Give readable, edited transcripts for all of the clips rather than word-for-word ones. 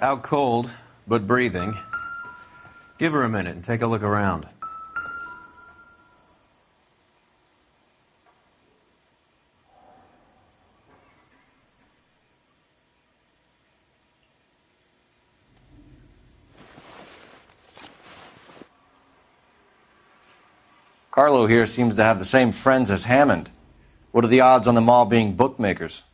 Out cold, but breathing. Give her a minute and take a look around. Carlo here seems to have the same friends as Hammond. What are the odds on them all being bookmakers?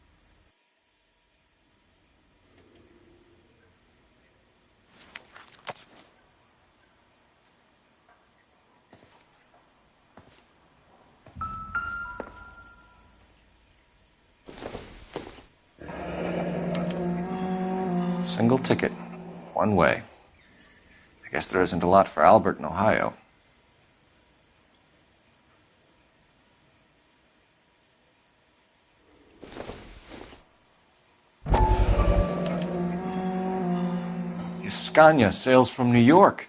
Single ticket, one way. I guess there isn't a lot for Albert in Ohio. Scania sails from New York.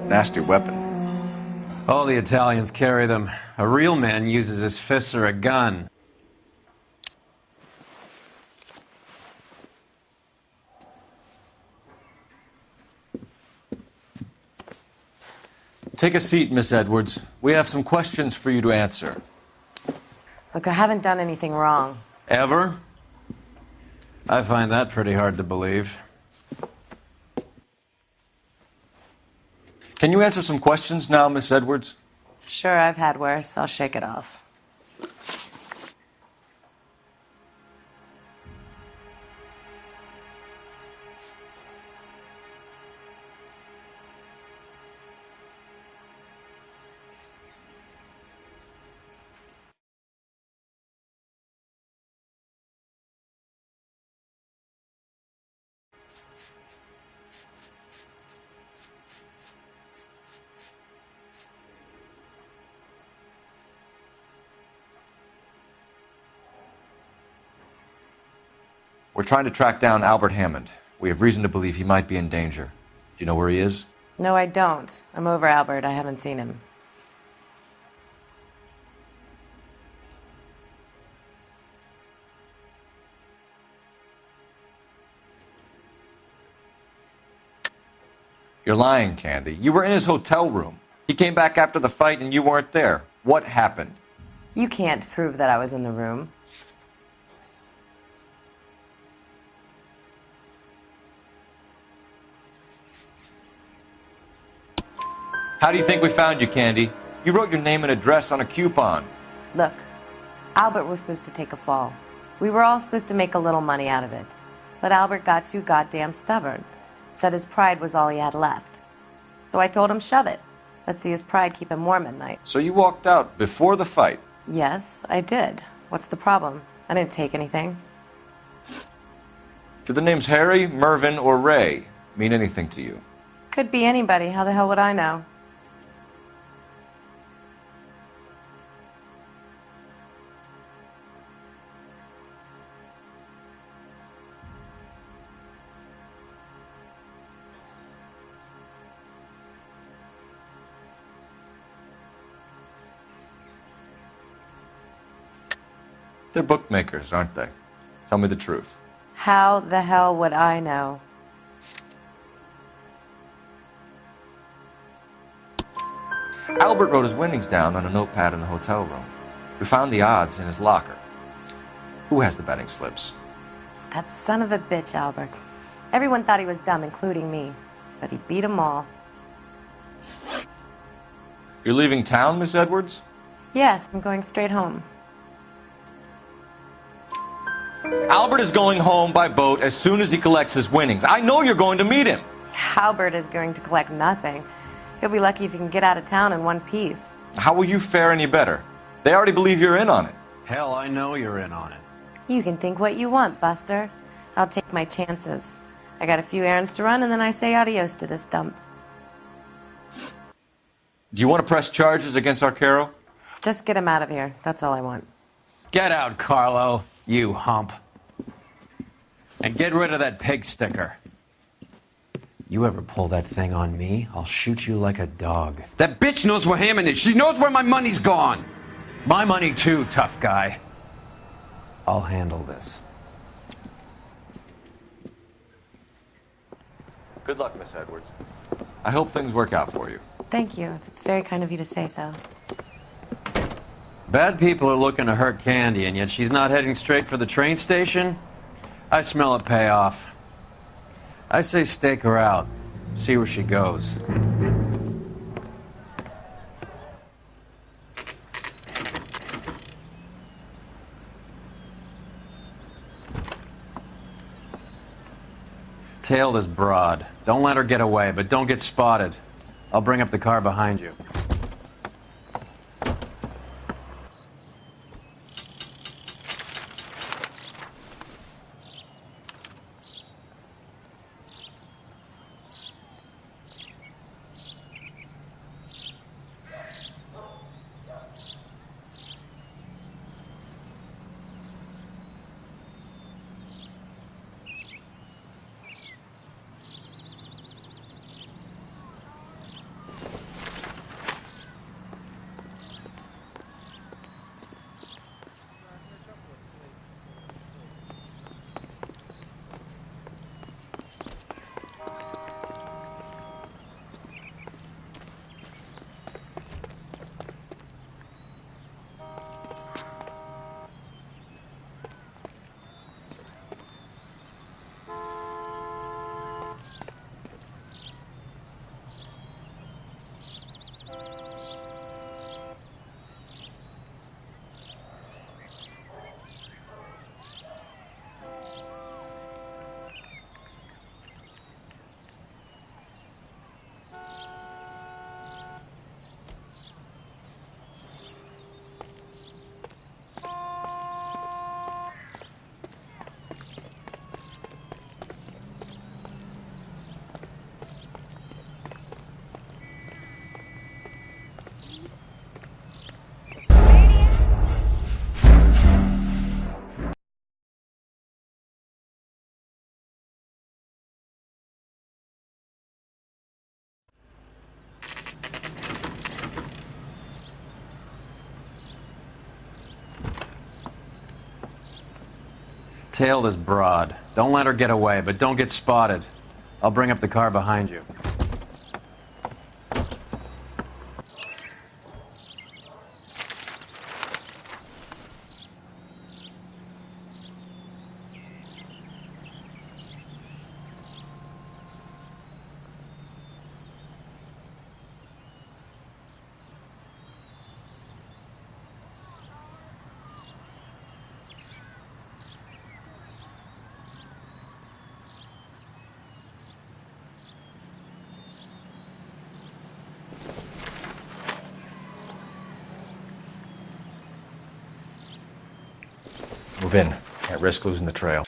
Nasty weapon. All the Italians carry them. A real man uses his fists or a gun. Take a seat, Miss Edwards. We have some questions for you to answer. Look, I haven't done anything wrong. Ever? I find that pretty hard to believe. Can you answer some questions now, Miss Edwards? Sure, I've had worse. I'll shake it off. We're trying to track down Albert Hammond. We have reason to believe he might be in danger. Do you know where he is? No, I don't. I'm over Albert. I haven't seen him. You're lying, Candy. You were in his hotel room. He came back after the fight and you weren't there. What happened? You can't prove that I was in the room. How do you think we found you, Candy? You wrote your name and address on a coupon. Look, Albert was supposed to take a fall. We were all supposed to make a little money out of it. But Albert got too goddamn stubborn. Said his pride was all he had left. So I told him shove it. Let's see his pride keep him warm at night. So you walked out before the fight? Yes, I did. What's the problem? I didn't take anything. Do the names Harry, Mervyn, or Ray mean anything to you? Could be anybody. How the hell would I know? They're bookmakers, aren't they? Tell me the truth. How the hell would I know? Albert wrote his winnings down on a notepad in the hotel room. We found the odds in his locker. Who has the betting slips? That son of a bitch, Albert. Everyone thought he was dumb, including me. But he beat 'em all. You're leaving town, Miss Edwards? Yes, I'm going straight home. Albert is going home by boat as soon as he collects his winnings. I know you're going to meet him. Albert is going to collect nothing. He'll be lucky if he can get out of town in one piece. How will you fare any better? They already believe you're in on it. Hell, I know you're in on it. You can think what you want, Buster. I'll take my chances. I got a few errands to run, and then I say adios to this dump. Do you want to press charges against Arcaro? Just get him out of here. That's all I want. Get out, Carlo, you hump. And get rid of that pig sticker. You ever pull that thing on me, I'll shoot you like a dog. That bitch knows where Hammond is. She knows where my money's gone. My money too, tough guy. I'll handle this. Good luck, Miss Edwards. I hope things work out for you. Thank you. It's very kind of you to say so. Bad people are looking to hurt Candy, and yet she's not heading straight for the train station? I smell a payoff. I say stake her out. See where she goes. Tail this broad. Don't let her get away, but don't get spotted. I'll bring up the car behind you. Tail this broad. Don't let her get away, but don't get spotted. I'll bring up the car behind you. Move in. Can't risk losing the trail.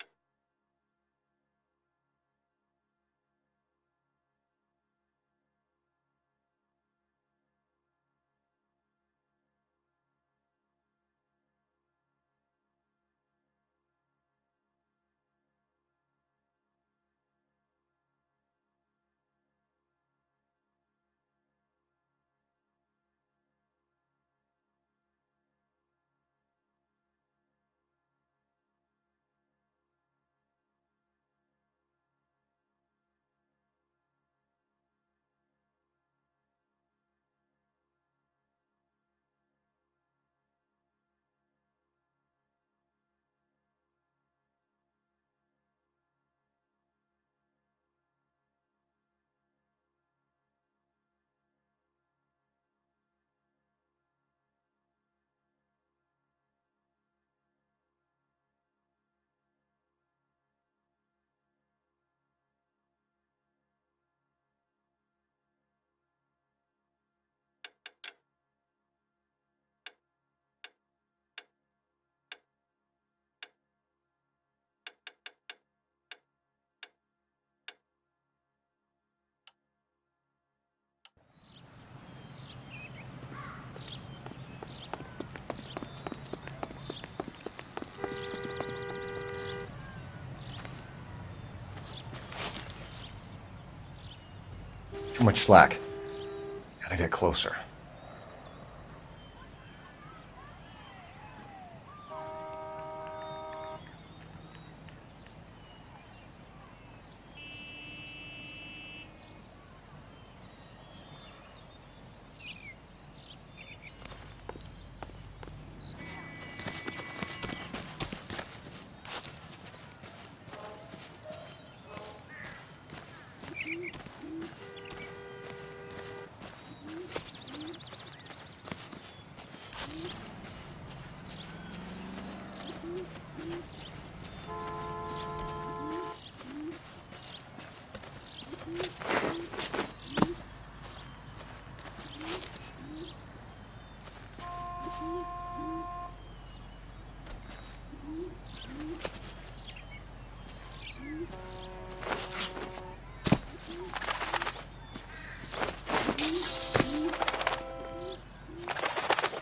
Too much slack. Gotta get closer.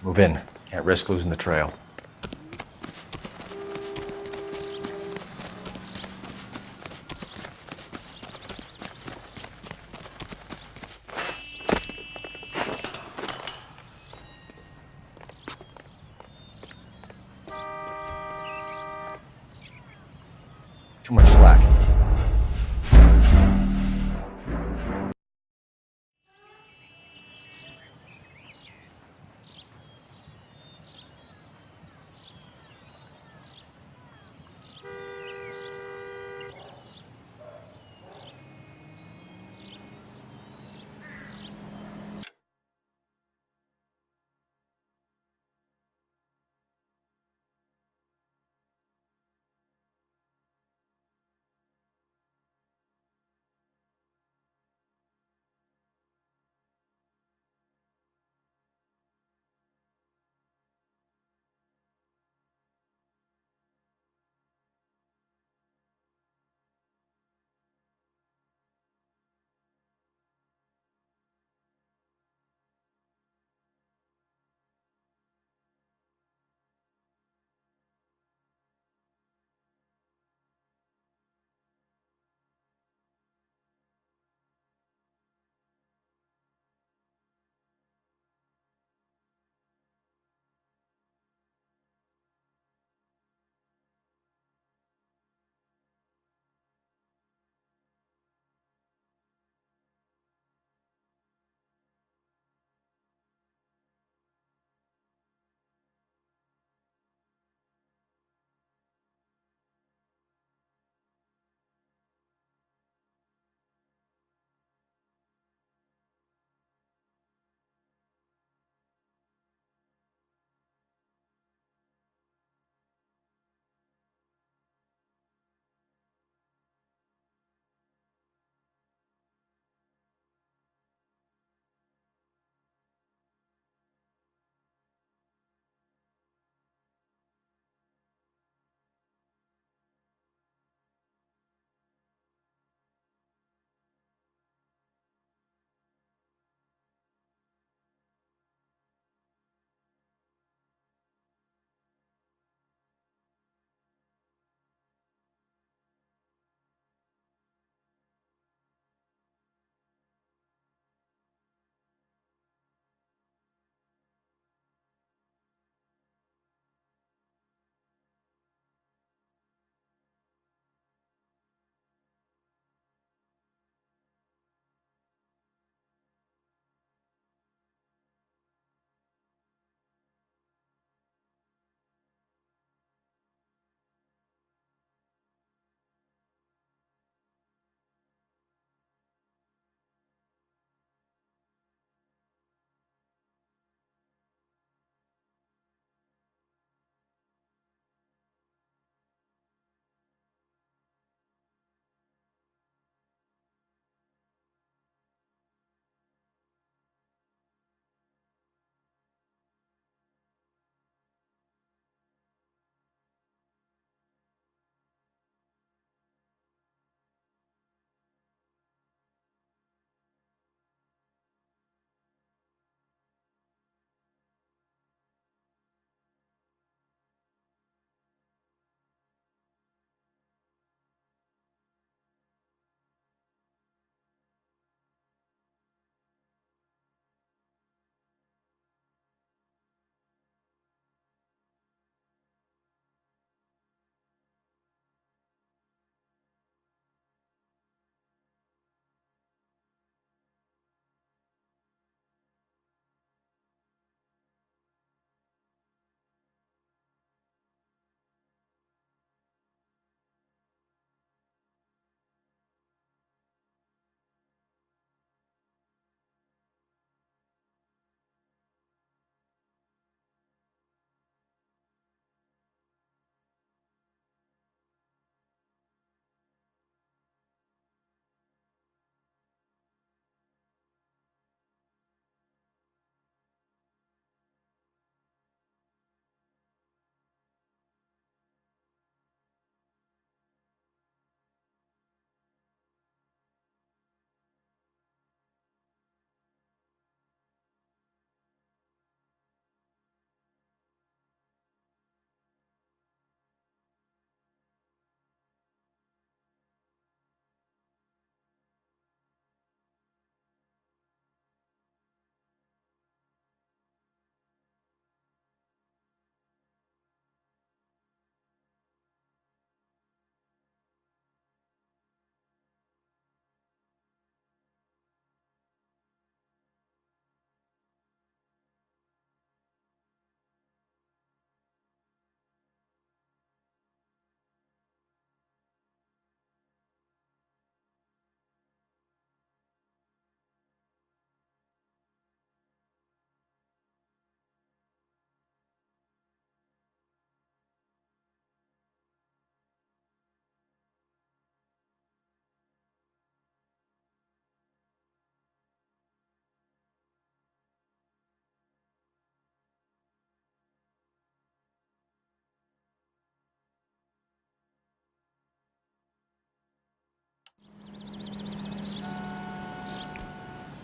Move in. Can't risk losing the trail. Too much slack.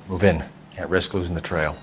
Move in. Can't risk losing the trail.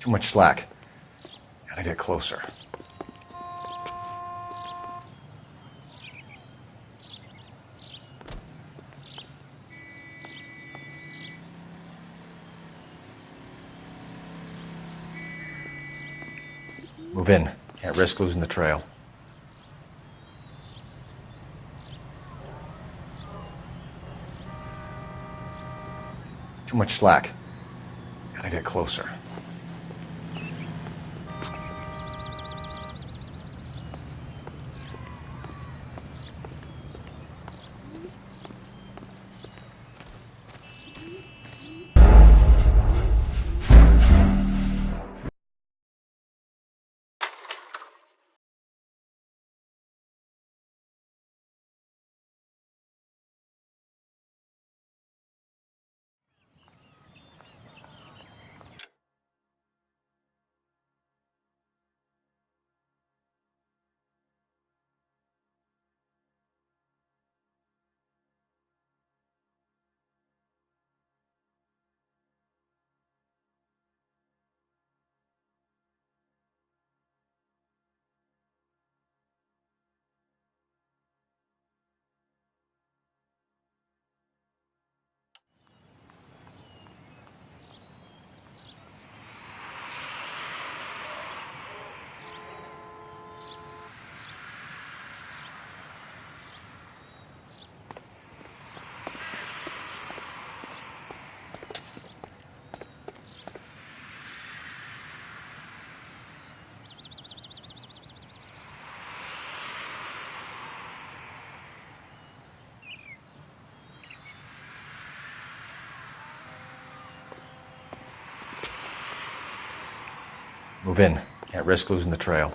Too much slack. Gotta get closer. Move in. Can't risk losing the trail. Too much slack. Gotta get closer. Move in. Can't risk losing the trail.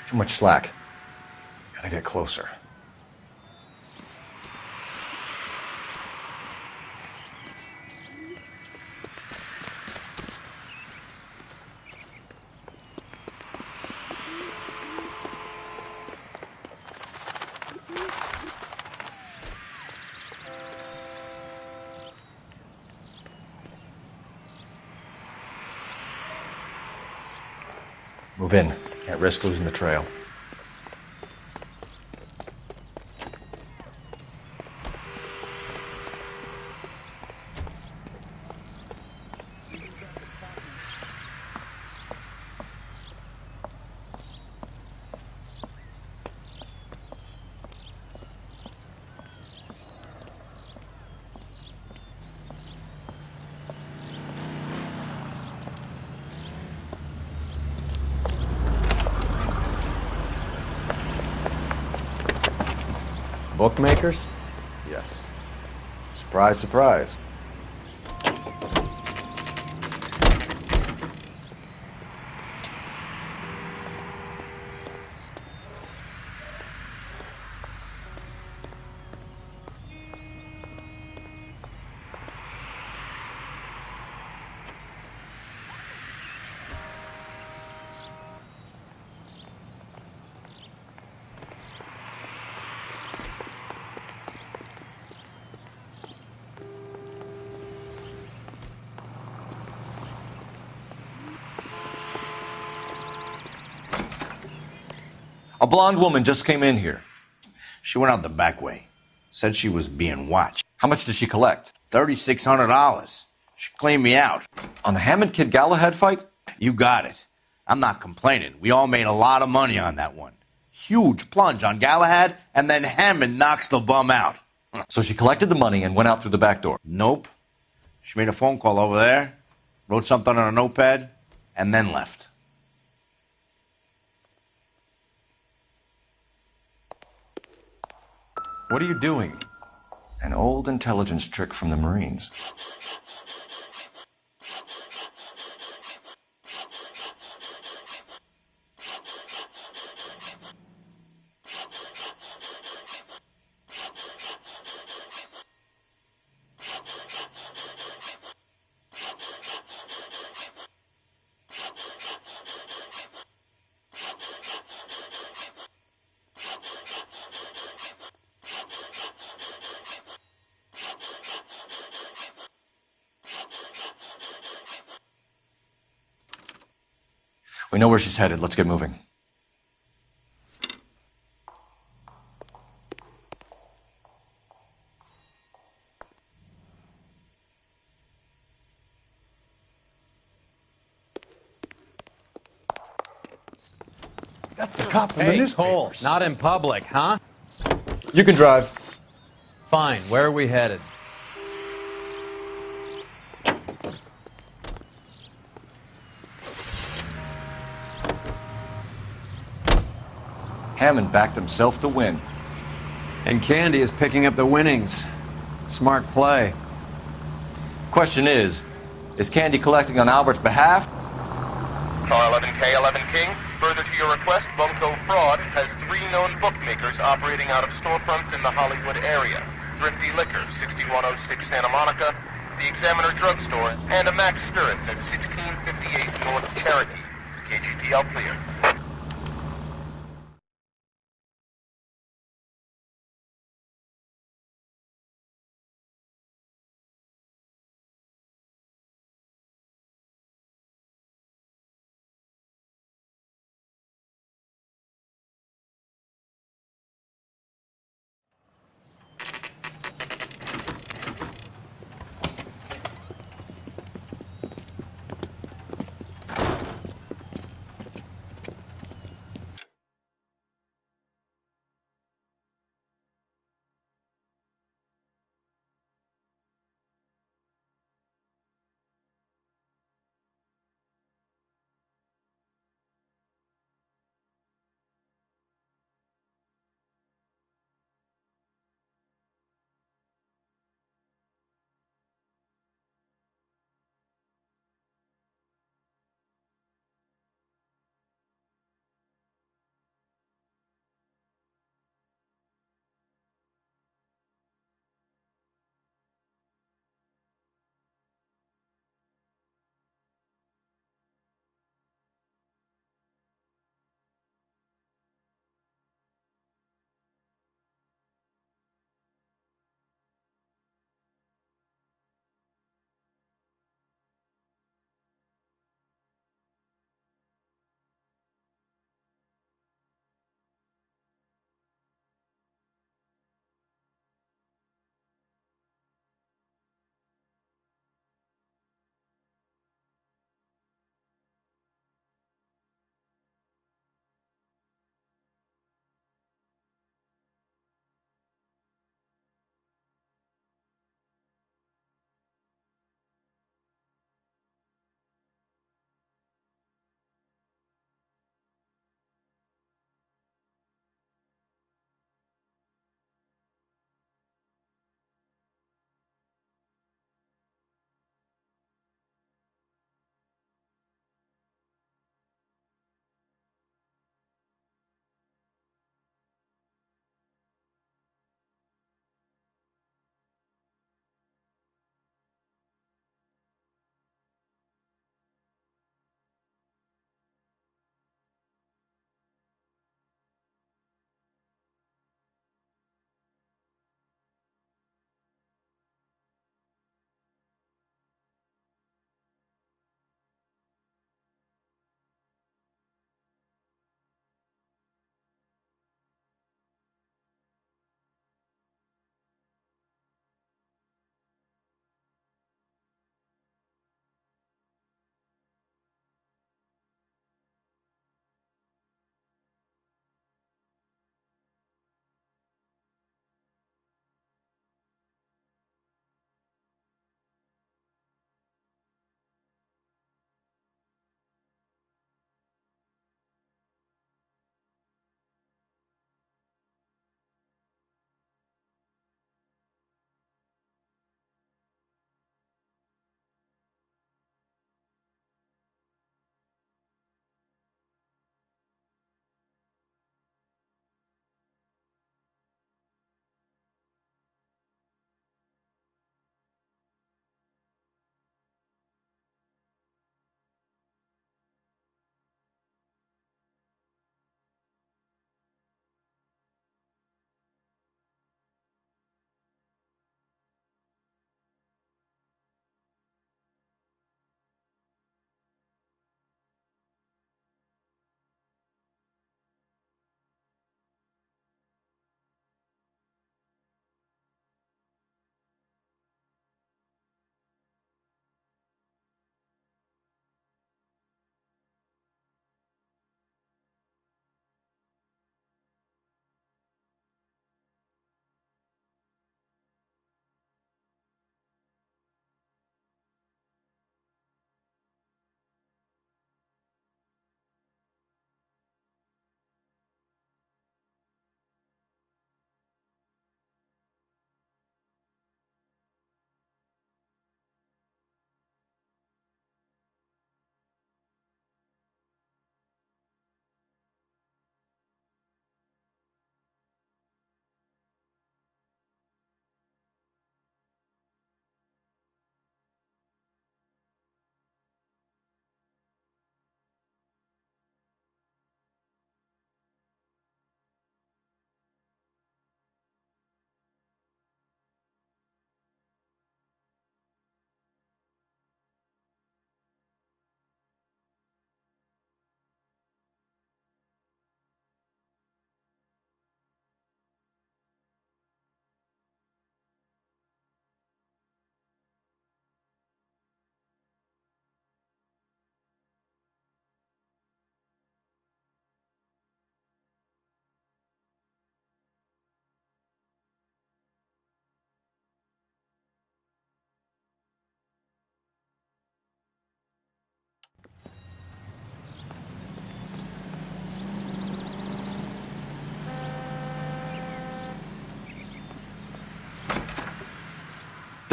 Too much slack. Gotta get closer. Move in. Can't risk losing the trail. Bookmakers? Yes. Surprise, surprise. A blonde woman just came in here. She went out the back way. Said she was being watched. How much did she collect? $3,600. She cleaned me out. On the Hammond Kid Galahad fight? You got it. I'm not complaining. We all made a lot of money on that one. Huge plunge on Galahad, and then Hammond knocks the bum out. So she collected the money and went out through the back door. Nope. She made a phone call over there, wrote something on a notepad, and then left. What are you doing? An old intelligence trick from the Marines. We know where she's headed. Let's get moving. That's the cop from the Hey, newspapers. Cole, not in public, huh? You can drive. Fine, where are we headed? Hammond backed himself to win. And Candy is picking up the winnings. Smart play. Question is Candy collecting on Albert's behalf? Car 11K, 11 King. Further to your request, Bunko Fraud has 3 known bookmakers operating out of storefronts in the Hollywood area. Thrifty Liquor, 6106 Santa Monica, the Examiner Drugstore, and a Max Spirits at 1658 North Cherokee. KGPL clear.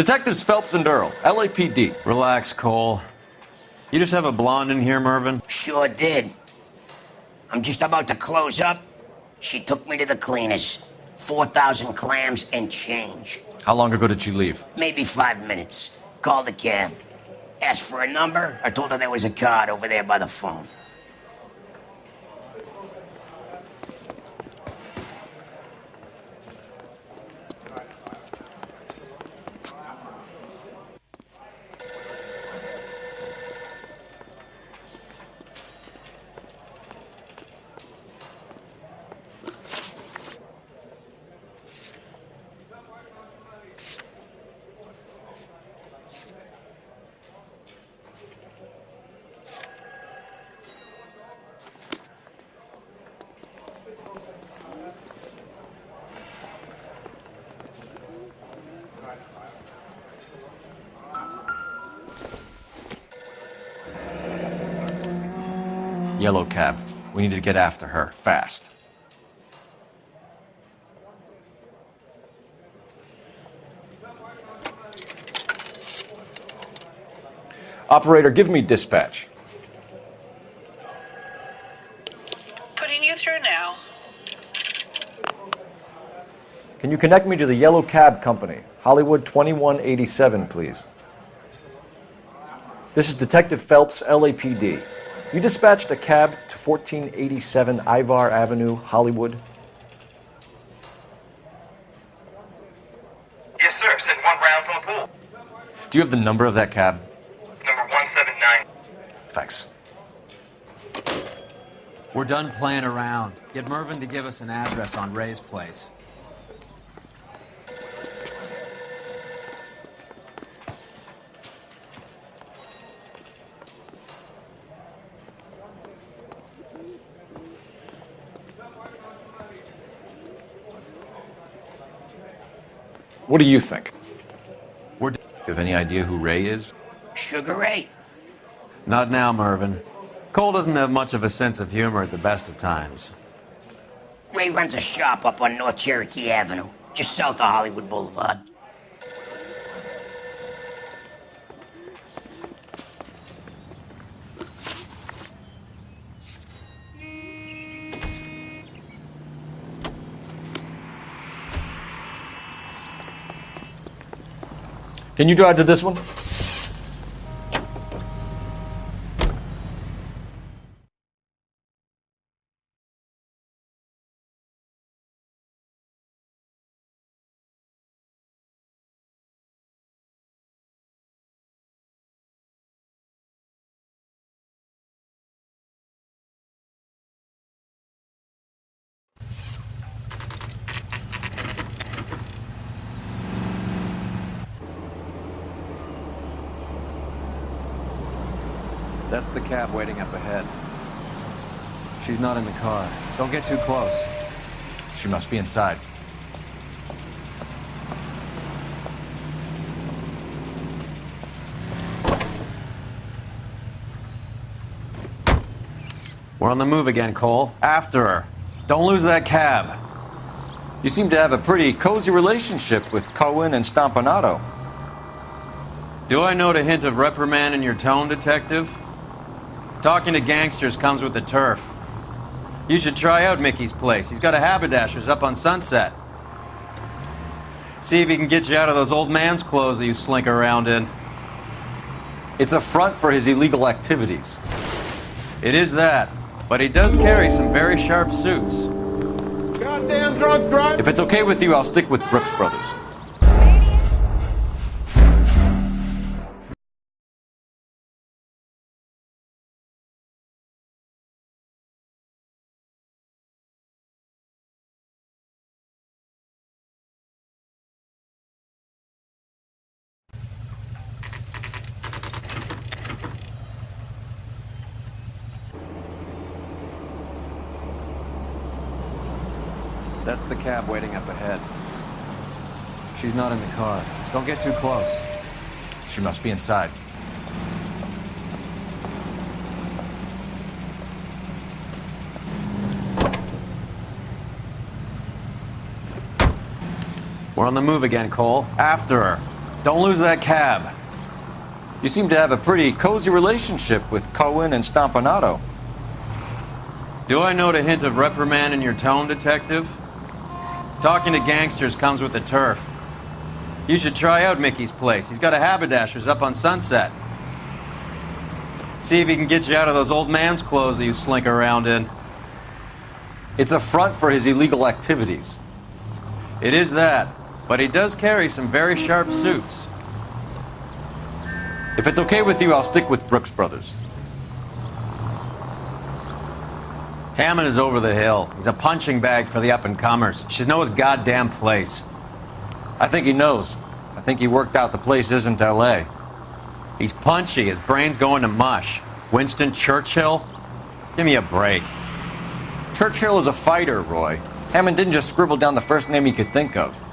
Detectives Phelps and Earl, LAPD. Relax, Cole. You just have a blonde in here, Mervyn? Sure did. I'm just about to close up. She took me to the cleaners. 4,000 clams and change. How long ago did she leave? Maybe 5 minutes. Called a cab. Asked for a number. I told her there was a card over there by the phone. Yellow cab. We need to get after her, fast. Operator, give me dispatch. Putting you through now. Can you connect me to the Yellow Cab Company, Hollywood 2187, please? This is Detective Phelps, LAPD. You dispatched a cab to 1487 Ivar Avenue, Hollywood? Yes, sir. Send one round from the pool. Do you have the number of that cab? Number 179. Thanks. We're done playing around. Get Mervyn to give us an address on Ray's place. What do you think? You have any idea who Ray is? Sugar Ray? Not now, Mervyn. Cole doesn't have much of a sense of humor at the best of times. Ray runs a shop up on North Cherokee Avenue, just south of Hollywood Boulevard. Can you drive to this one? That's the cab waiting up ahead. She's not in the car. Don't get too close. She must be inside. We're on the move again, Cole. After her. Don't lose that cab. You seem to have a pretty cozy relationship with Cohen and Stompanato. Do I note a hint of reprimand in your tone, Detective? Talking to gangsters comes with the turf. You should try out Mickey's place. He's got a haberdasher's up on Sunset. See if he can get you out of those old man's clothes that you slink around in. It's a front for his illegal activities. It is that, but he does carry some very sharp suits. Goddamn drunk driver! If it's okay with you, I'll stick with Brooks Brothers. That's the cab waiting up ahead. She's not in the car. Don't get too close. She must be inside. We're on the move again, Cole. After her. Don't lose that cab. You seem to have a pretty cozy relationship with Cohen and Stompanato. Do I note a hint of reprimand in your tone, Detective? Talking to gangsters comes with the turf. You should try out Mickey's place. He's got a haberdasher's up on Sunset. See if he can get you out of those old man's clothes that you slink around in. It's a front for his illegal activities. It is that, but he does carry some very sharp suits. If it's okay with you, I'll stick with Brooks Brothers. Hammond is over the hill. He's a punching bag for the up-and-comers. Should know his goddamn place. I think he knows. I think he worked out the place isn't L.A. He's punchy. His brain's going to mush. Winston Churchill? Give me a break. Churchill is a fighter, Roy. Hammond didn't just scribble down the first name he could think of.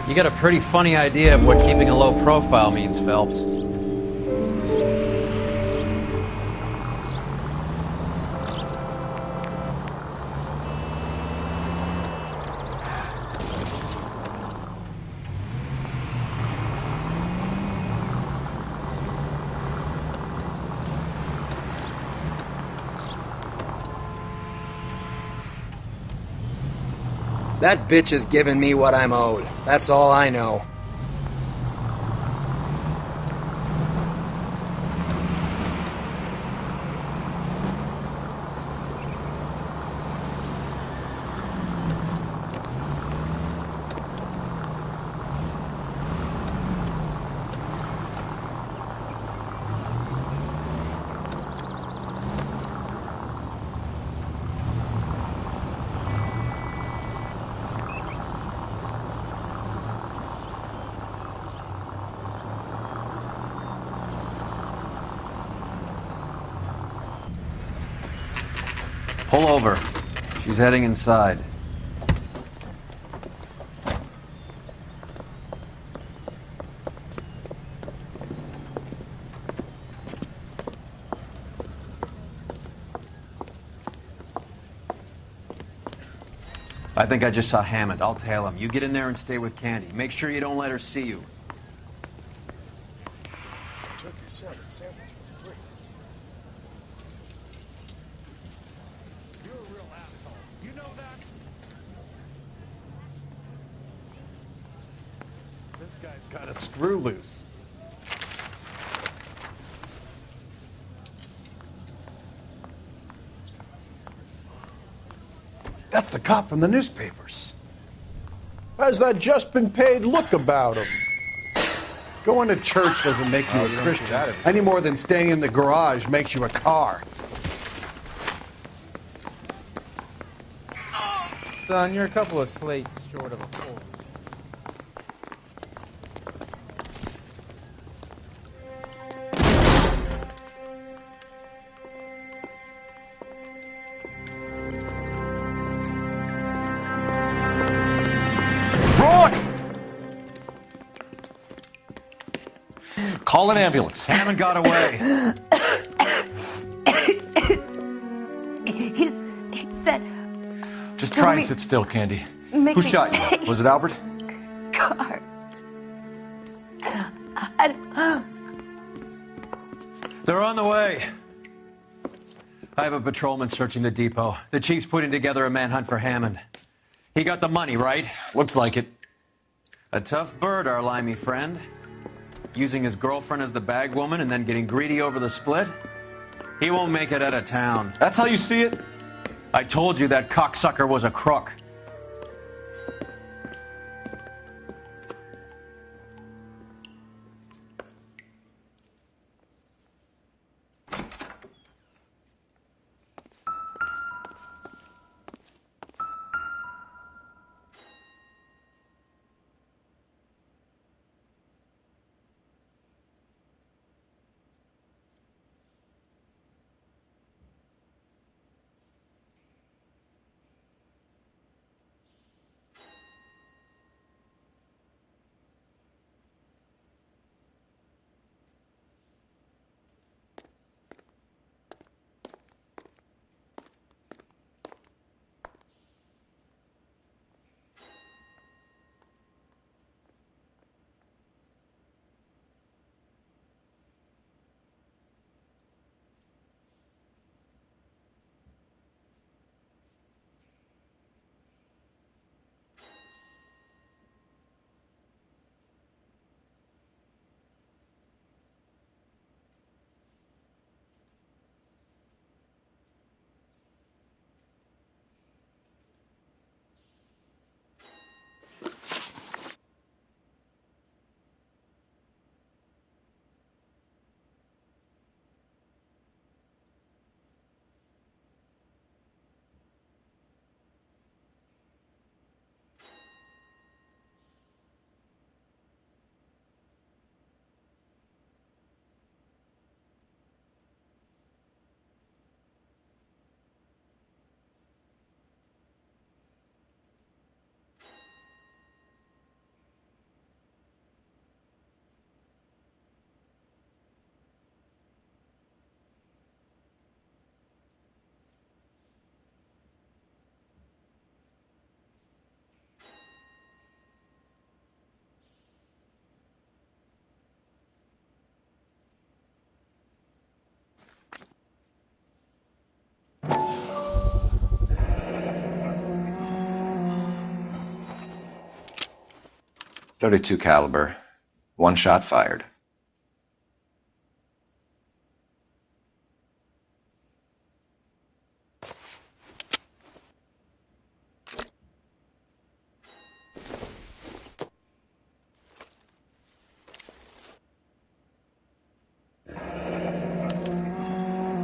You got a pretty funny idea of what keeping a low profile means, Phelps. That bitch is giving me what I'm owed. That's all I know. Pull over. She's heading inside. I think I just saw Hammond. I'll tail him. You get in there and stay with Candy. Make sure you don't let her see you. Turkey salad sandwich is free. You're a real asshole. You know that? This guy's got a screw loose. That's the cop from the newspapers. How's that just been paid look about him? Going to church doesn't make you a Christian any more than staying in the garage makes you a car. Son, you're a couple of slates short of a full. Call an ambulance. Hammond got away. He said... Just try and sit still, Candy. Mickey. Who shot you? Was it Albert? Car. They're on the way. I have a patrolman searching the depot. The chief's putting together a manhunt for Hammond. He got the money, right? Looks like it. A tough bird, our limey friend. Using his girlfriend as the bag woman and then getting greedy over the split? He won't make it out of town. That's how you see it? I told you that cocksucker was a crook. .32 caliber. One shot fired.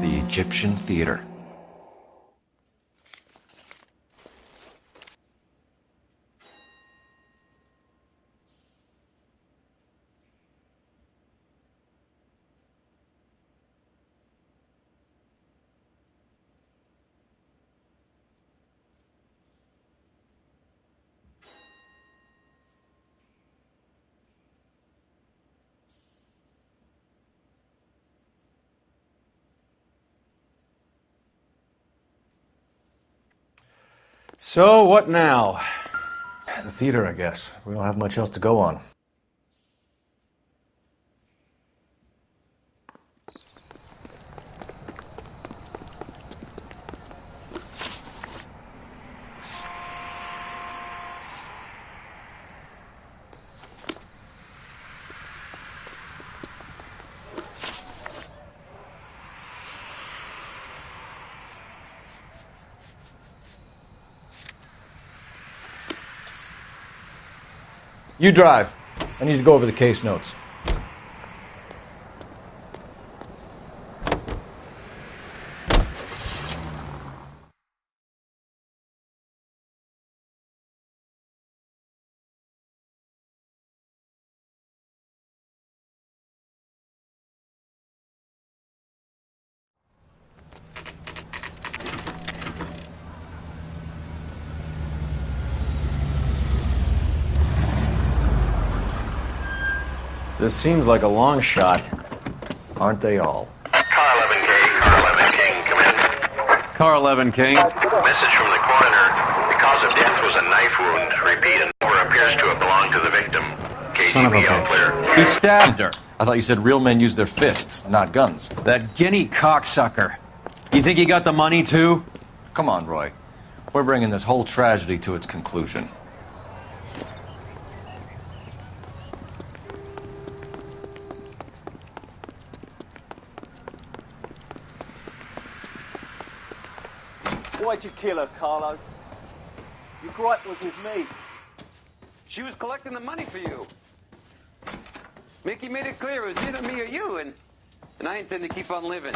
The Egyptian Theater. So, what now? The theater, I guess. We don't have much else to go on. You drive. I need to go over the case notes. This seems like a long shot. Aren't they all? Car 11K, Car 11 King, come in. Car 11 King. Message from the coroner. The cause of death was a knife wound. Repeat, and never appears to have belonged to the victim. Son of a bitch. He stabbed her. I thought you said real men use their fists, not guns. That guinea cocksucker. You think he got the money too? Come on, Roy. We're bringing this whole tragedy to its conclusion. Why'd you kill her, Carlo? Your gripe was with me. She was collecting the money for you. Mickey made it clear it was either me or you, and I intend to keep on living.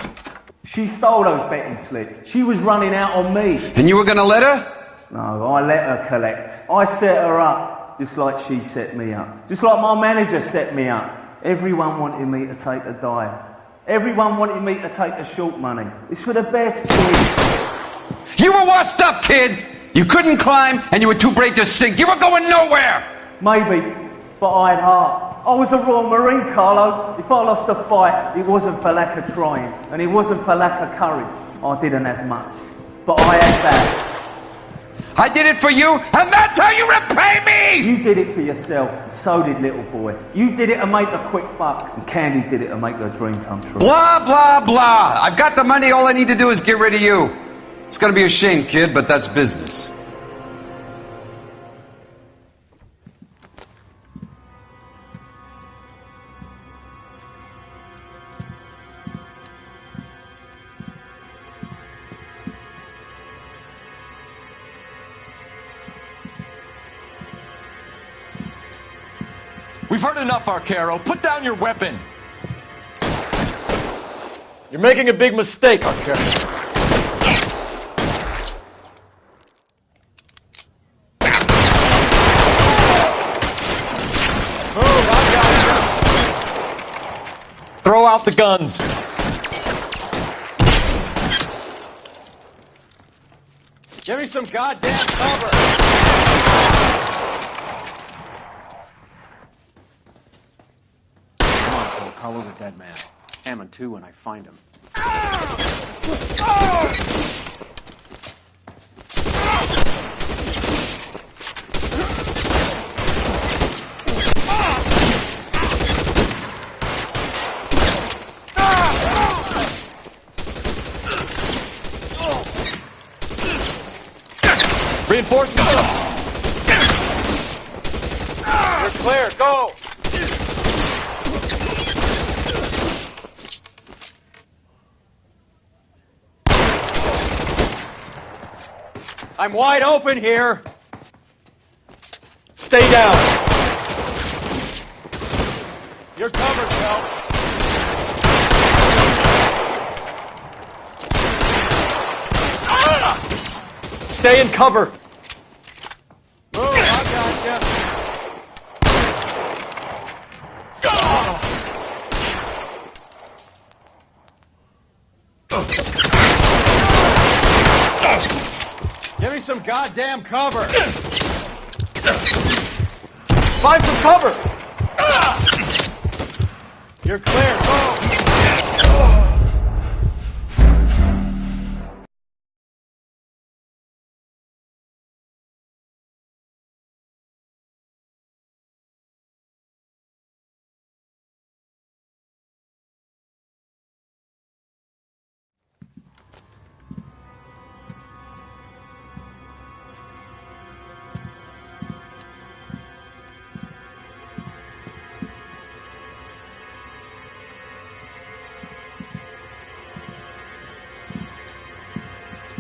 She stole those betting slips. She was running out on me. And you were gonna let her? No, I let her collect. I set her up, just like she set me up. Just like my manager set me up. Everyone wanted me to take a dive. Everyone wanted me to take the short money. It's for the best, kid. You were washed up, kid! You couldn't climb, and you were too brave to sink. You were going nowhere! Maybe, but I had heart. I was a Royal Marine, Carlo. If I lost a fight, it wasn't for lack of trying, and it wasn't for lack of courage. I didn't have much, but I had that. I did it for you, and that's how you repay me! You did it for yourself, so did little boy. You did it to make a quick buck, and Candy did it to make her dream come true. Blah, blah, blah. I've got the money. All I need to do is get rid of you. It's gonna be a shame, kid, but that's business. We've heard enough, Arcaro. Put down your weapon. You're making a big mistake, Arcaro. Throw out the guns. Give me some goddamn cover. Come on, Cole. Carlo's a dead man. Hammond too when I find him. Reinforcements. You're clear. Go! I'm wide open here. Stay down. You're covered, Phelps. Stay in cover. Move, I gotcha. Give me some goddamn cover. Find some cover. You're clear. Go.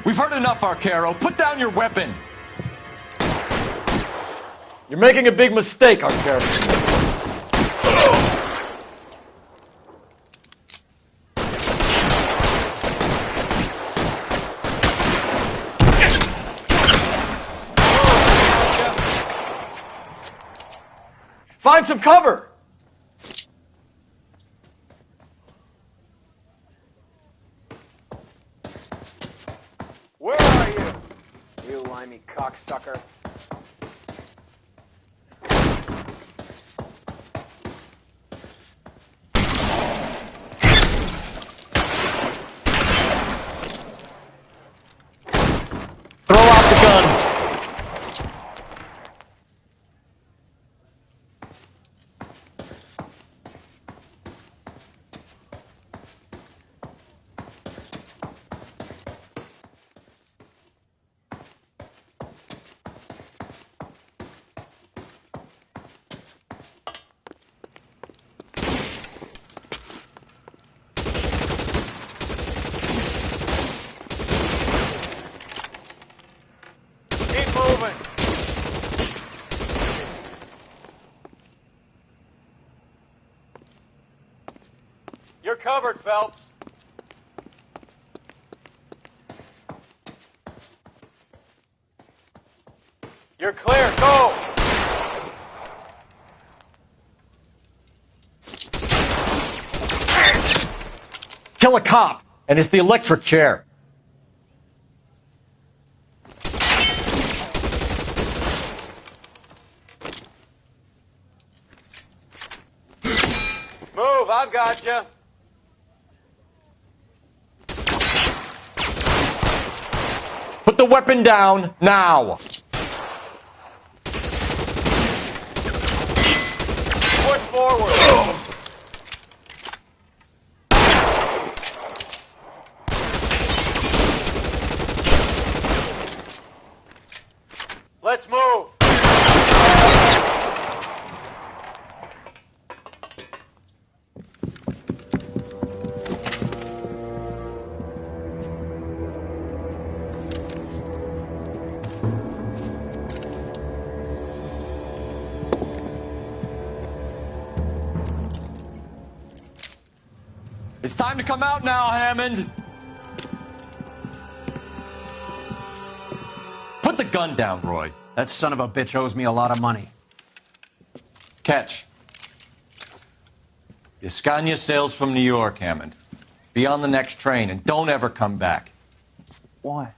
We've heard enough, Arcaro. Put down your weapon. You're making a big mistake, Arcaro. Find some cover. Where are you? You limey cocksucker. Throw out the guns. Keep moving. You're covered, Phelps. You're clear. Go. Kill a cop, and it's the electric chair. Move, I've gotcha. Put the weapon down now. Push forward. Let's move. It's time to come out now, Hammond. Put the gun down, Roy. That son of a bitch owes me a lot of money. Catch. The Escania sails from New York, Hammond. Be on the next train and don't ever come back. Why?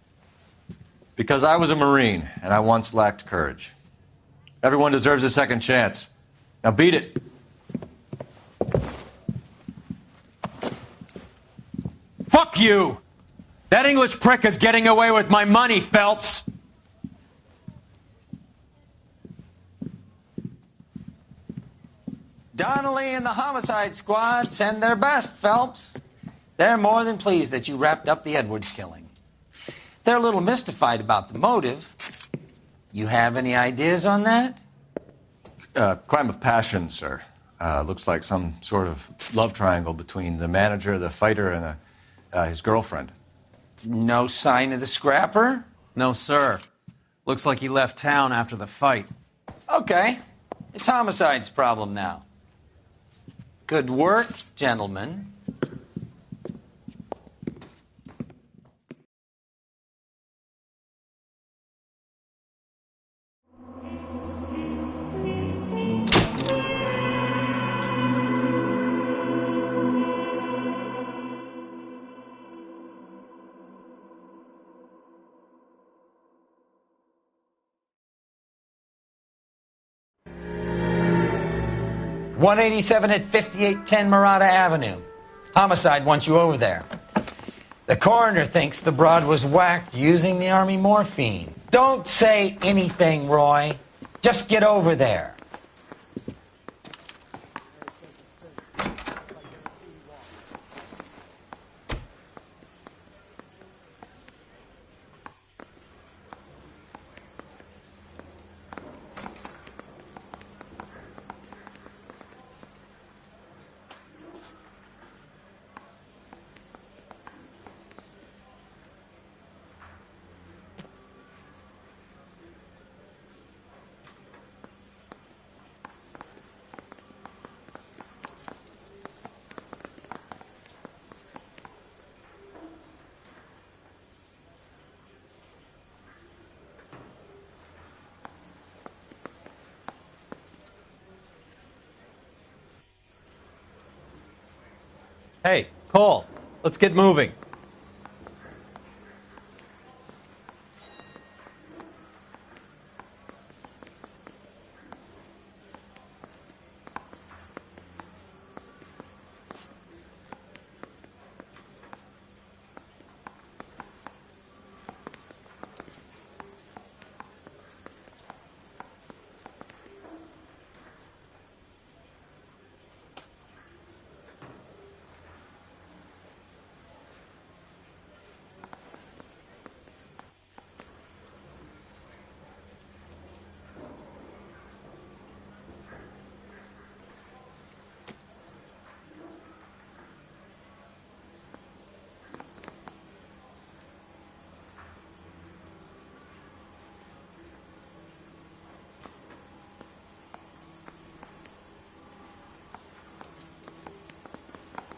Because I was a Marine and I once lacked courage. Everyone deserves a second chance. Now beat it. Fuck you! That English prick is getting away with my money, Phelps! Donnelly and the homicide squad send their best, Phelps. They're more than pleased that you wrapped up the Edwards killing. They're a little mystified about the motive. You have any ideas on that? Crime of passion, sir. Looks like some sort of love triangle between the manager, the fighter, and his girlfriend. No sign of the scrapper? No, sir. Looks like he left town after the fight. Okay. It's homicide's problem now. Good work, gentlemen. .187 at 5810 Murata Avenue. Homicide wants you over there. The coroner thinks the broad was whacked using the army morphine. Don't say anything, Roy. Just get over there. Hey, Cole, let's get moving.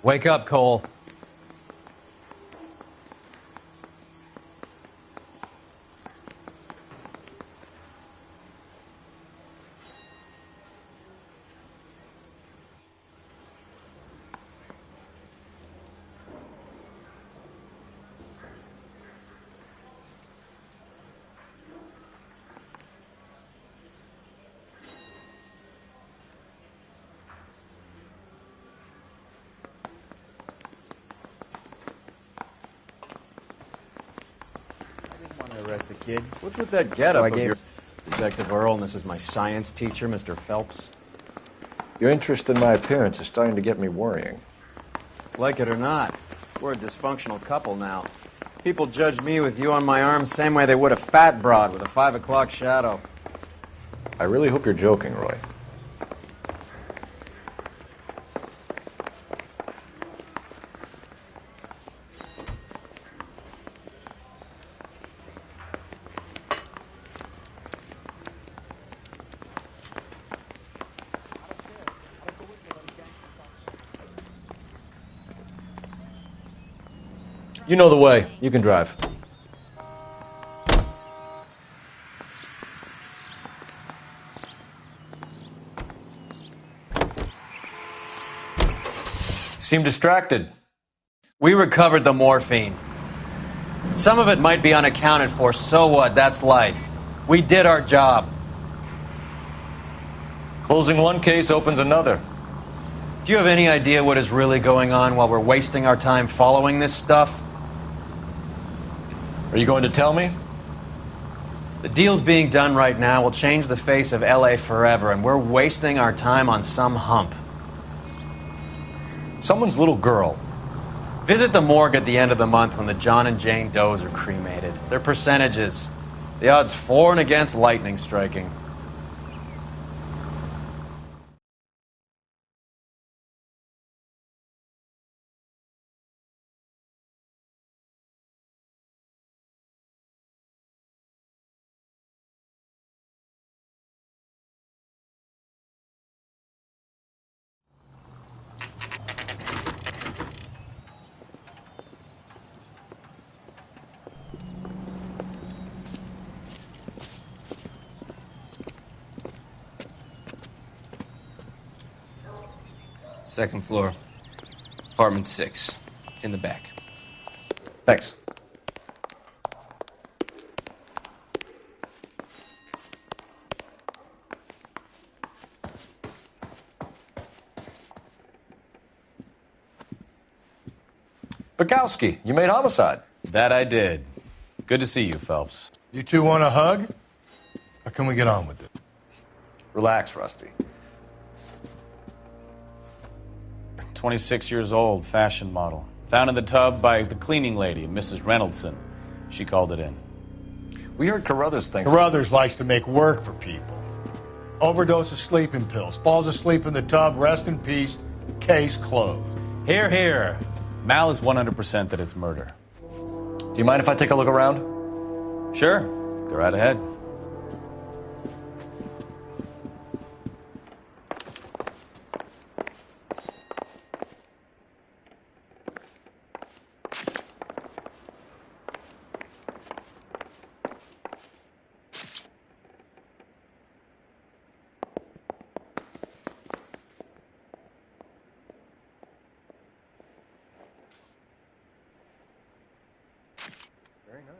Wake up, Cole. Arrest the kid. What's with that getup So I of gave- yours? Detective Earl, and this is my science teacher, Mr. Phelps. Your interest in my appearance is starting to get me worrying. Like it or not, we're a dysfunctional couple now. People judge me with you on my arm same way they would a fat broad with a 5 o'clock shadow. I really hope you're joking, Roy. You know the way. You can drive. Seem distracted. We recovered the morphine. Some of it might be unaccounted for, so what? That's life. We did our job. Closing one case opens another. Do you have any idea what is really going on while we're wasting our time following this stuff? Are you going to tell me? The deals being done right now will change the face of LA forever, and we're wasting our time on some hump. Someone's little girl. Visit the morgue at the end of the month when the John and Jane Does are cremated. Their percentages. The odds for and against lightning striking. Second floor. Apartment 6. In the back. Thanks. Bukowski, you made homicide. That I did. Good to see you, Phelps. You two want a hug? Or can we get on with it? Relax, Rusty. 26 years old, fashion model. Found in the tub by the cleaning lady, Mrs. Reynoldson. She called it in. We heard Carruthers thinks... Carruthers likes to make work for people. Overdose of sleeping pills. Falls asleep in the tub. Rest in peace. Case closed. Here, here. Mal is 100% that it's murder. Do you mind if I take a look around? Sure. Go right ahead. Very nice.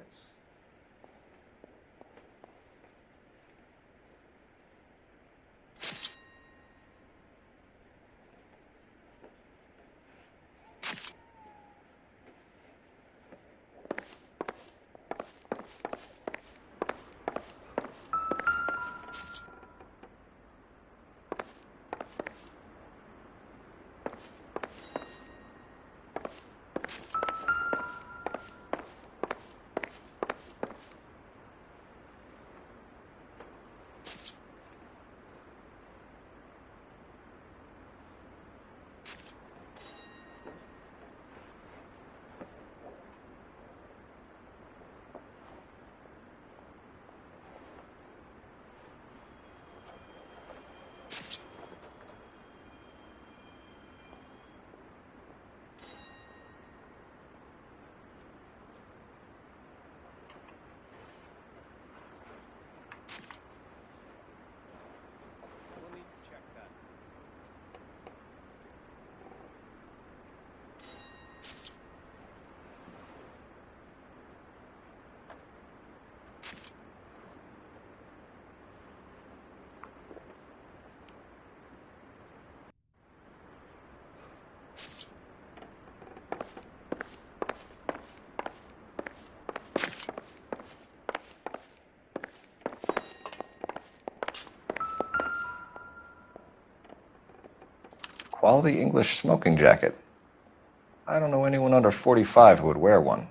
Quality English smoking jacket. I don't know anyone under 45 who would wear one.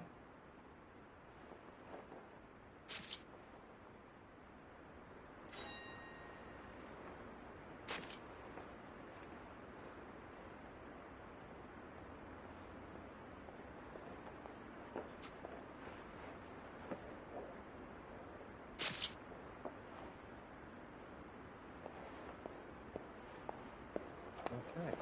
Okay.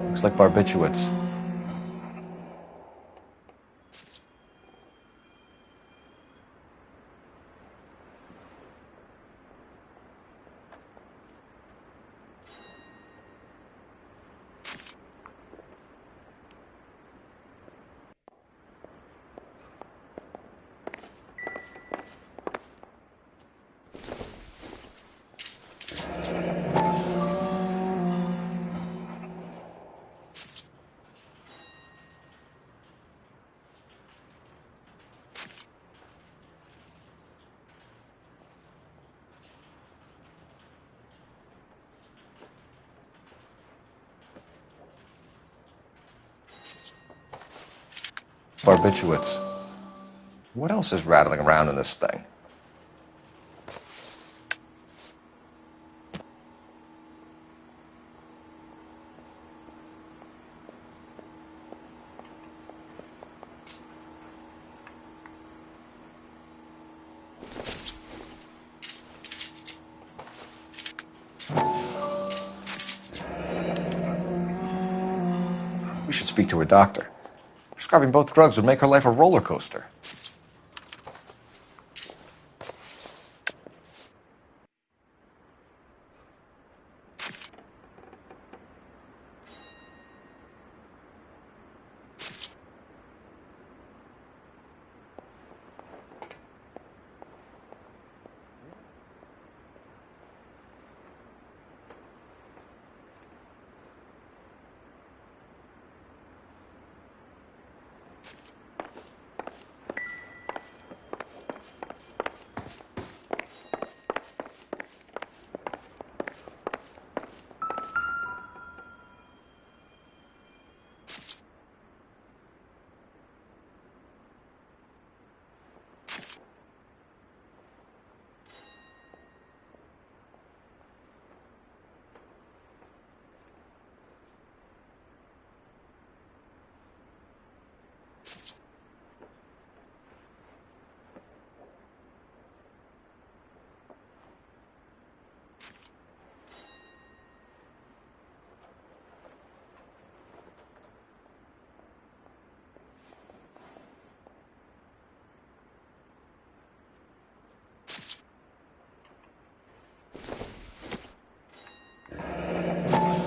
Looks like barbiturates. Barbiturates. What else is rattling around in this thing? speak to her doctor. Prescribing both drugs would make her life a roller coaster.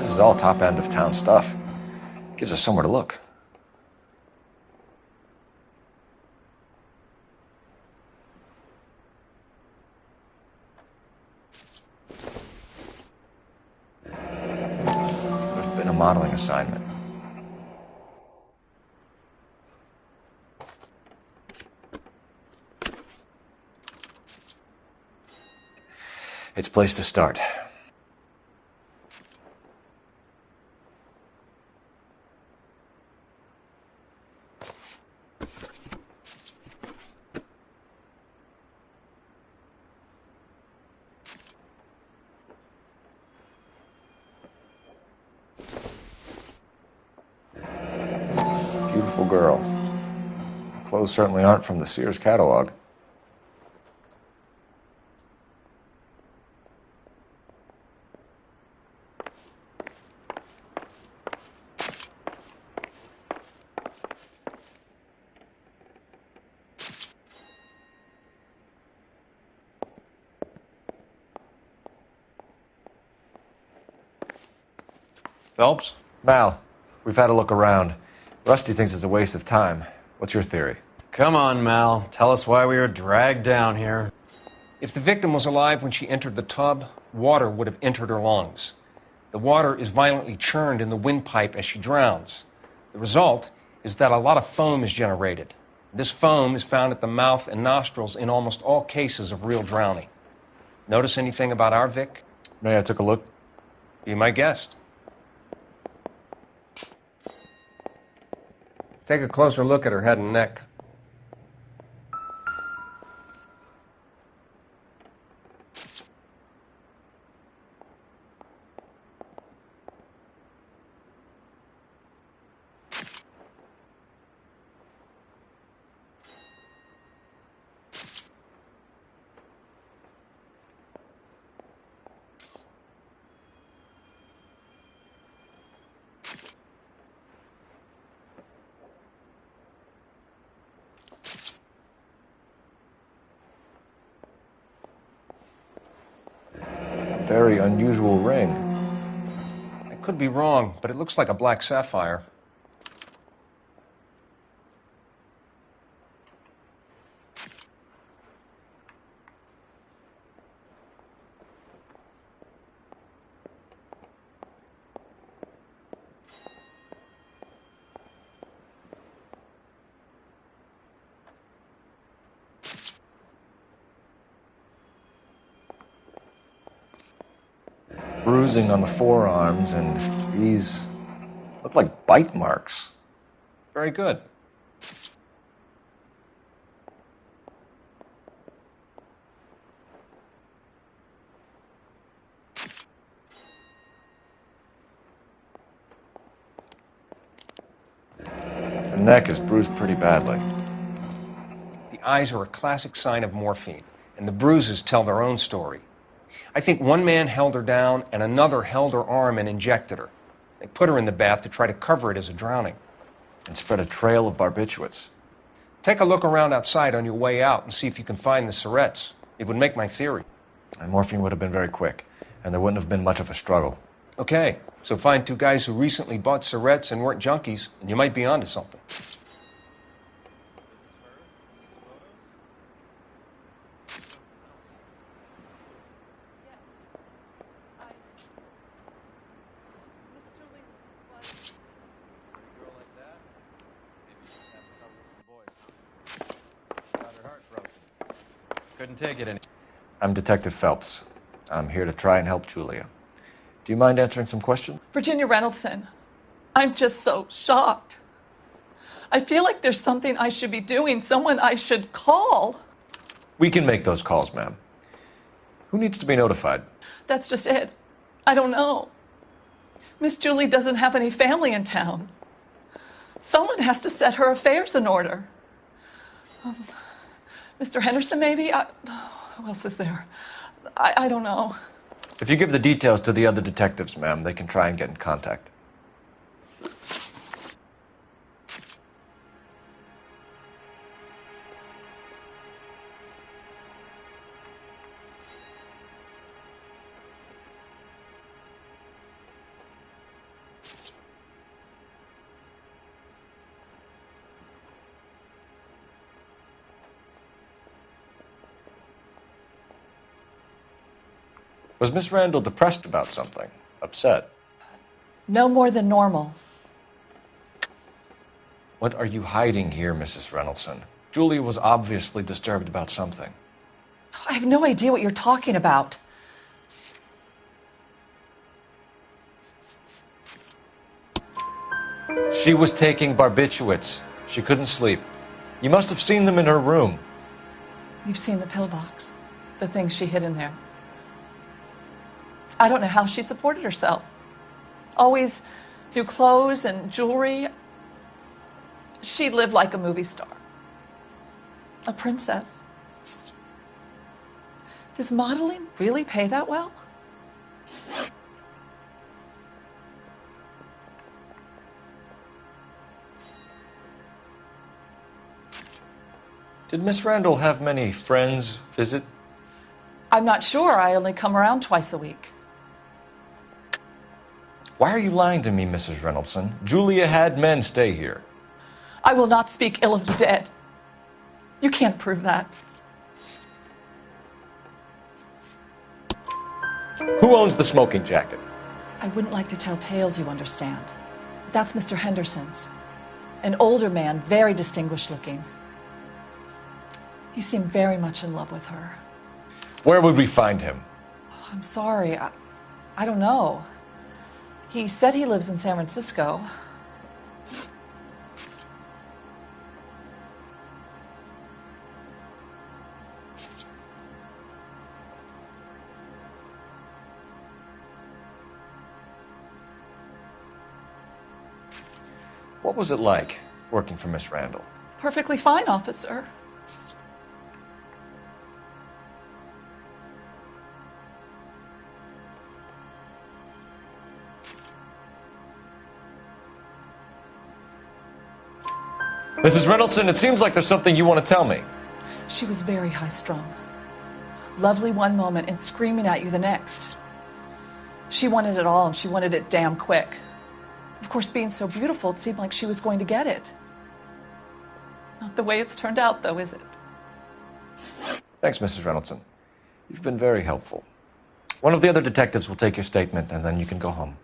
This is all top end of town stuff. Gives us somewhere to look. There's been a modeling assignment. It's a place to start. Beautiful girl. Clothes certainly aren't from the Sears catalog. Phelps? Mal, we've had a look around. Rusty thinks it's a waste of time. What's your theory? Come on, Mal. Tell us why we were dragged down here. If the victim was alive when she entered the tub, water would have entered her lungs. The water is violently churned in the windpipe as she drowns. The result is that a lot of foam is generated. This foam is found at the mouth and nostrils in almost all cases of real drowning. Notice anything about our Vic? May I took a look? Be my guest. Take a closer look at her head and neck. Very unusual ring. I could be wrong, but it looks like a black sapphire. Bruising on the forearms, and these look like bite marks. Very good. The neck is bruised pretty badly. The eyes are a classic sign of morphine, and the bruises tell their own story. I think one man held her down and another held her arm and injected her. They put her in the bath to try to cover it as a drowning. and spread a trail of barbiturates. Take a look around outside on your way out and see if you can find the Surretts. It would make my theory. And morphine would have been very quick, and there wouldn't have been much of a struggle. Okay, so find two guys who recently bought Surretts and weren't junkies, and you might be onto something. Couldn't take it any. I'm Detective Phelps. I'm here to try and help Julia. Do you mind answering some questions? Virginia Reynoldson, I'm just so shocked. I feel like there's something I should be doing, someone I should call. We can make those calls, ma'am. Who needs to be notified? That's just it. I don't know. Miss Julie doesn't have any family in town. Someone has to set her affairs in order. Mr. Henderson, maybe? Who else is there? I don't know. If you give the details to the other detectives, ma'am, they can try and get in contact. Was Miss Randall depressed about something? Upset? No more than normal. What are you hiding here, Mrs. Reynoldson? Julia was obviously disturbed about something. I have no idea what you're talking about. She was taking barbiturates. She couldn't sleep. You must have seen them in her room. You've seen the pillbox, the things she hid in there. I don't know how she supported herself. Always new clothes and jewelry. She lived like a movie star. A princess. Does modeling really pay that well? Did Miss Randall have many friends visit? I'm not sure. I only come around twice a week. Why are you lying to me, Mrs. Reynoldson? Julia had men stay here. I will not speak ill of the dead. You can't prove that. Who owns the smoking jacket? I wouldn't like to tell tales, you understand. But that's Mr. Henderson's. An older man, very distinguished looking. He seemed very much in love with her. Where would we find him? Oh, I'm sorry. I don't know. He said he lives in San Francisco. What was it like working for Miss Randall? Perfectly fine, officer. Mrs. Reynoldson, it seems like there's something you want to tell me. She was very high-strung. Lovely one moment and screaming at you the next. She wanted it all, and she wanted it damn quick. Of course, being so beautiful, it seemed like she was going to get it. Not the way it's turned out, though, is it? Thanks, Mrs. Reynoldson. You've been very helpful. One of the other detectives will take your statement, and then you can go home.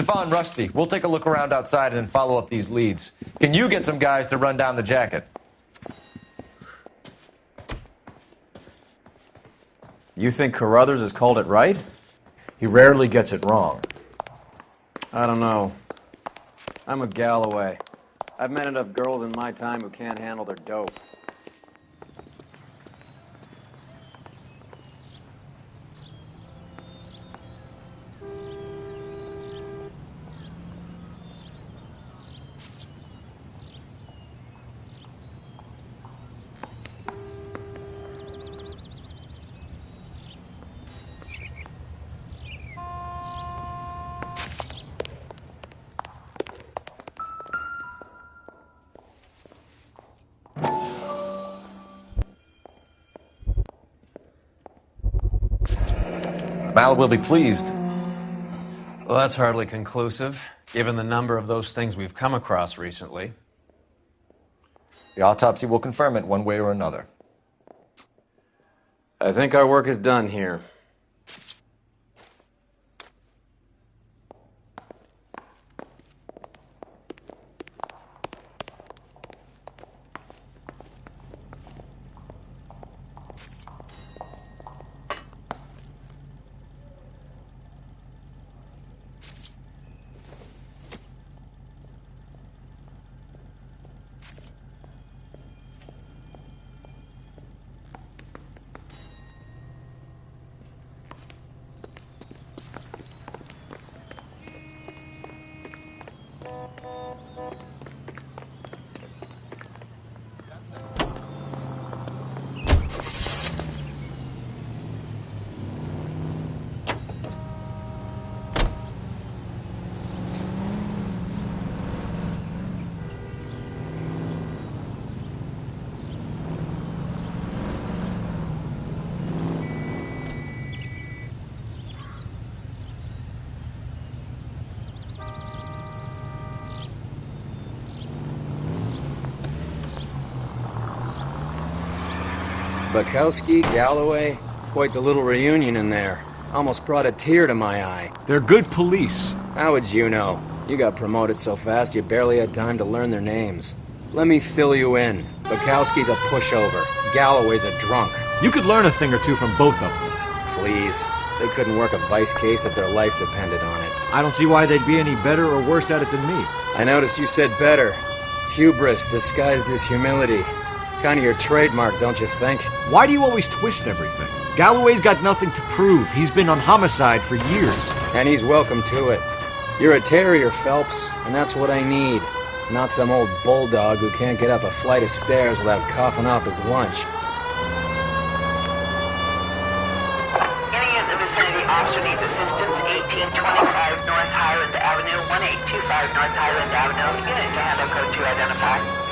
Stefan, Rusty, we'll take a look around outside and then follow up these leads. Can you get some guys to run down the jacket? You think Carruthers has called it right? He rarely gets it wrong. I don't know. I'm with Galloway. I've met enough girls in my time who can't handle their dope. Mal will be pleased. Well, that's hardly conclusive, given the number of those things we've come across recently. The autopsy will confirm it one way or another. I think our work is done here. Bukowski, Galloway, quite the little reunion in there. Almost brought a tear to my eye. They're good police. How would you know? You got promoted so fast you barely had time to learn their names. Let me fill you in. Bukowski's a pushover. Galloway's a drunk. You could learn a thing or two from both of them. Please. They couldn't work a vice case if their life depended on it. I don't see why they'd be any better or worse at it than me. I noticed you said better. Hubris disguised as humility. Kind of your trademark, don't you think? Why do you always twist everything? Galloway's got nothing to prove. He's been on homicide for years. And he's welcome to it. You're a terrier, Phelps, and that's what I need. Not some old bulldog who can't get up a flight of stairs without coughing up his lunch. Any in the vicinity officer needs assistance. 1825 North Highland Avenue, 1825 North Highland Avenue. Unit to handle code 2 identify.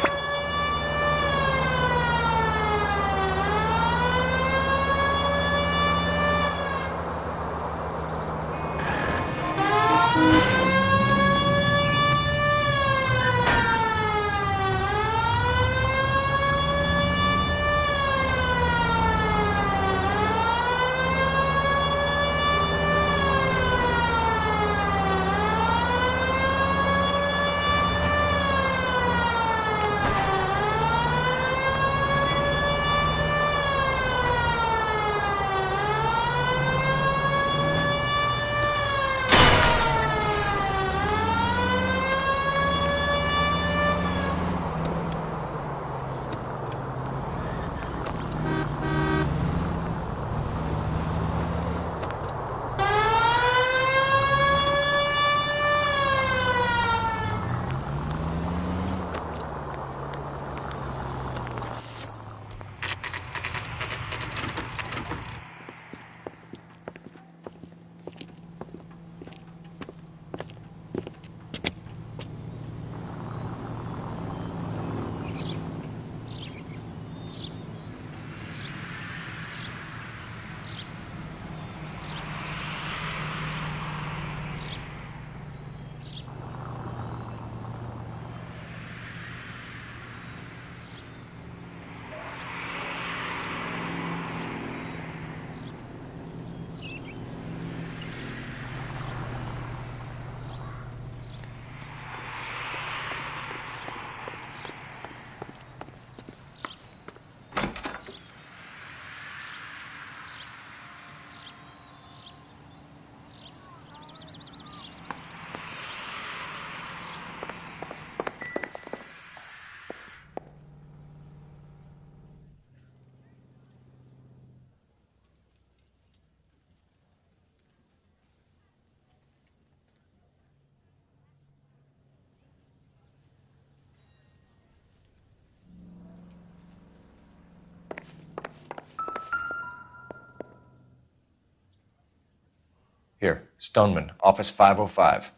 Here, Stoneman, office 505.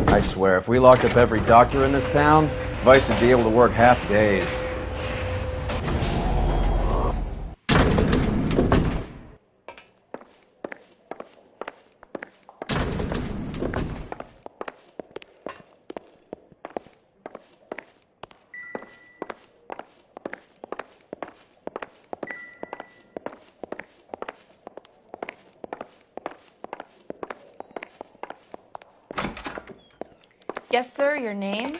I swear, if we locked up every doctor in this town, Vice would be able to work half days. Yes, sir, your name?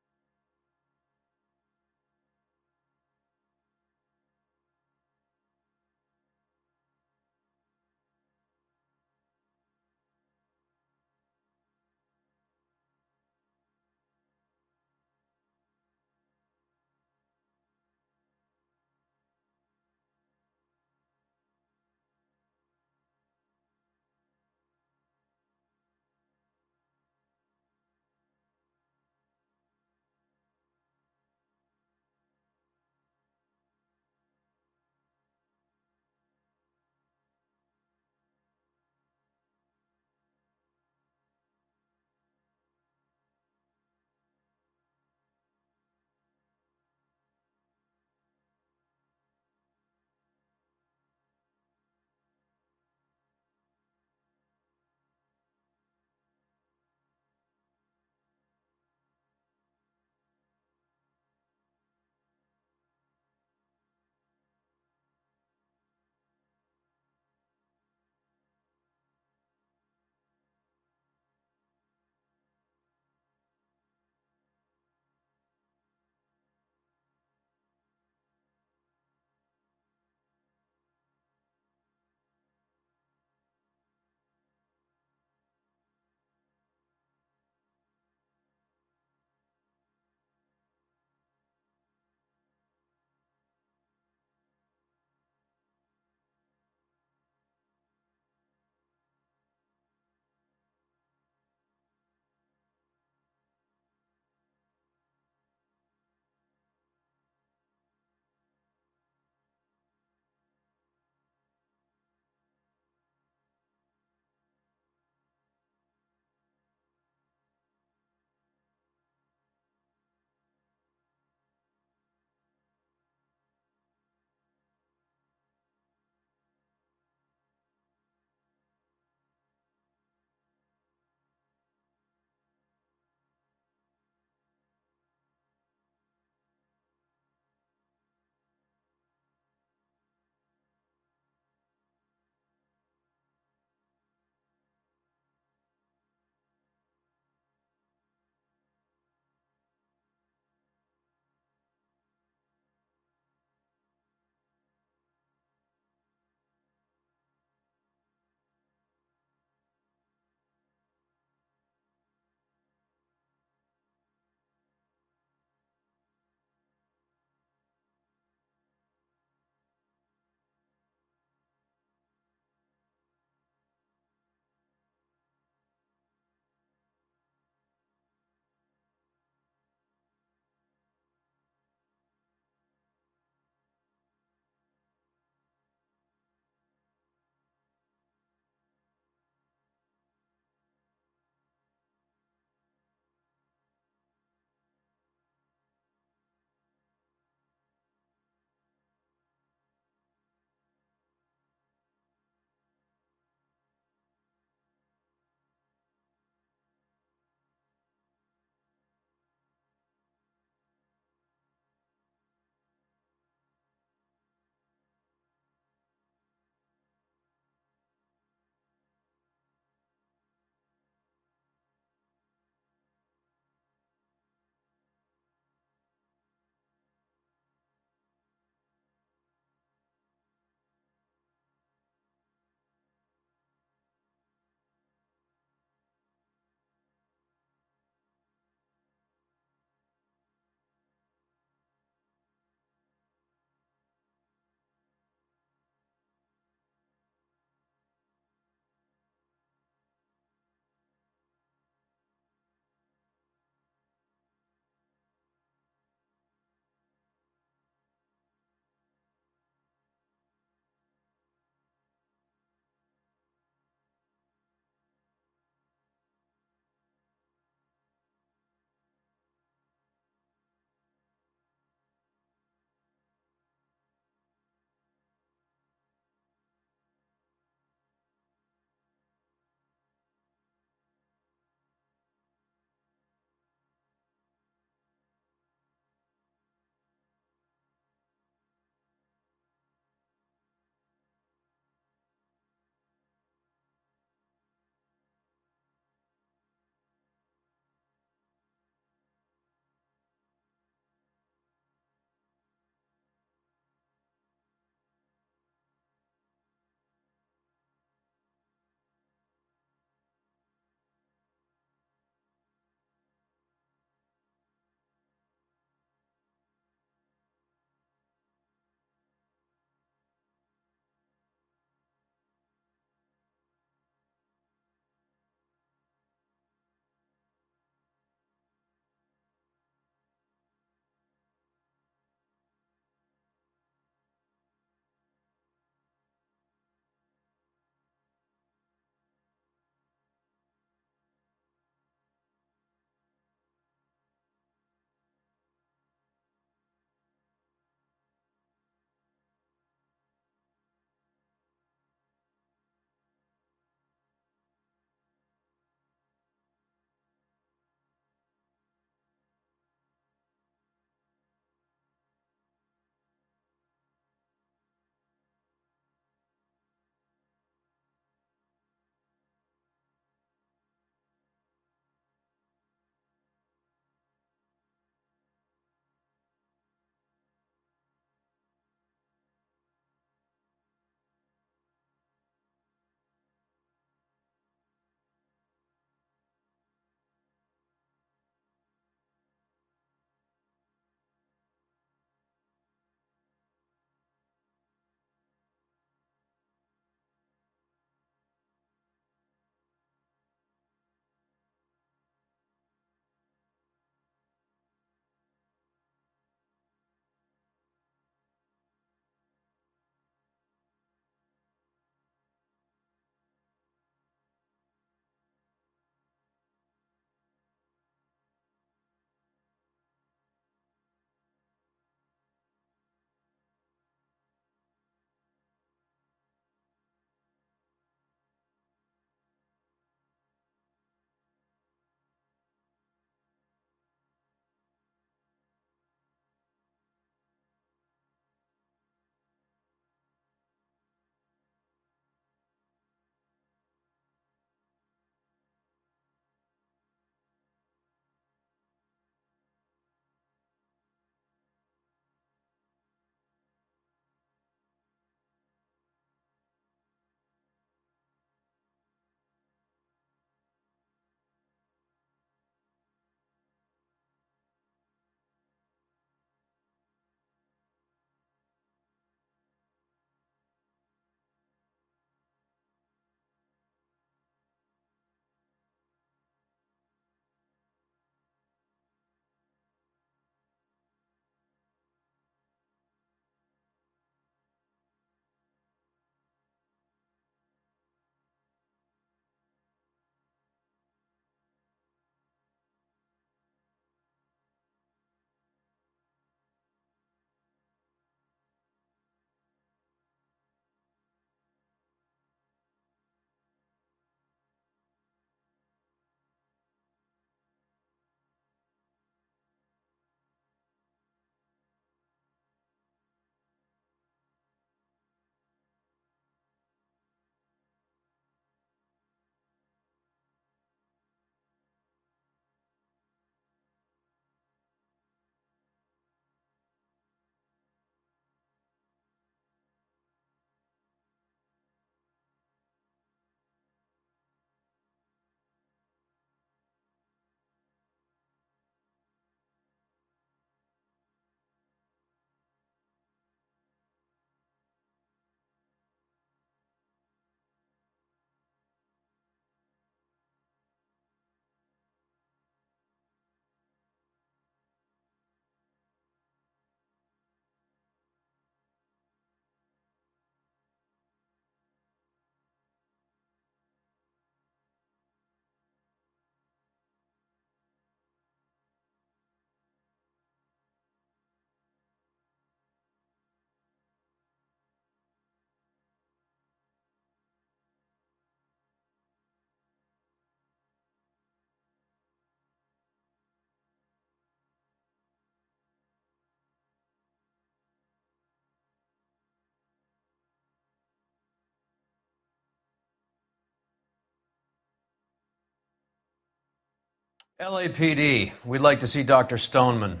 LAPD, we'd like to see Dr. Stoneman.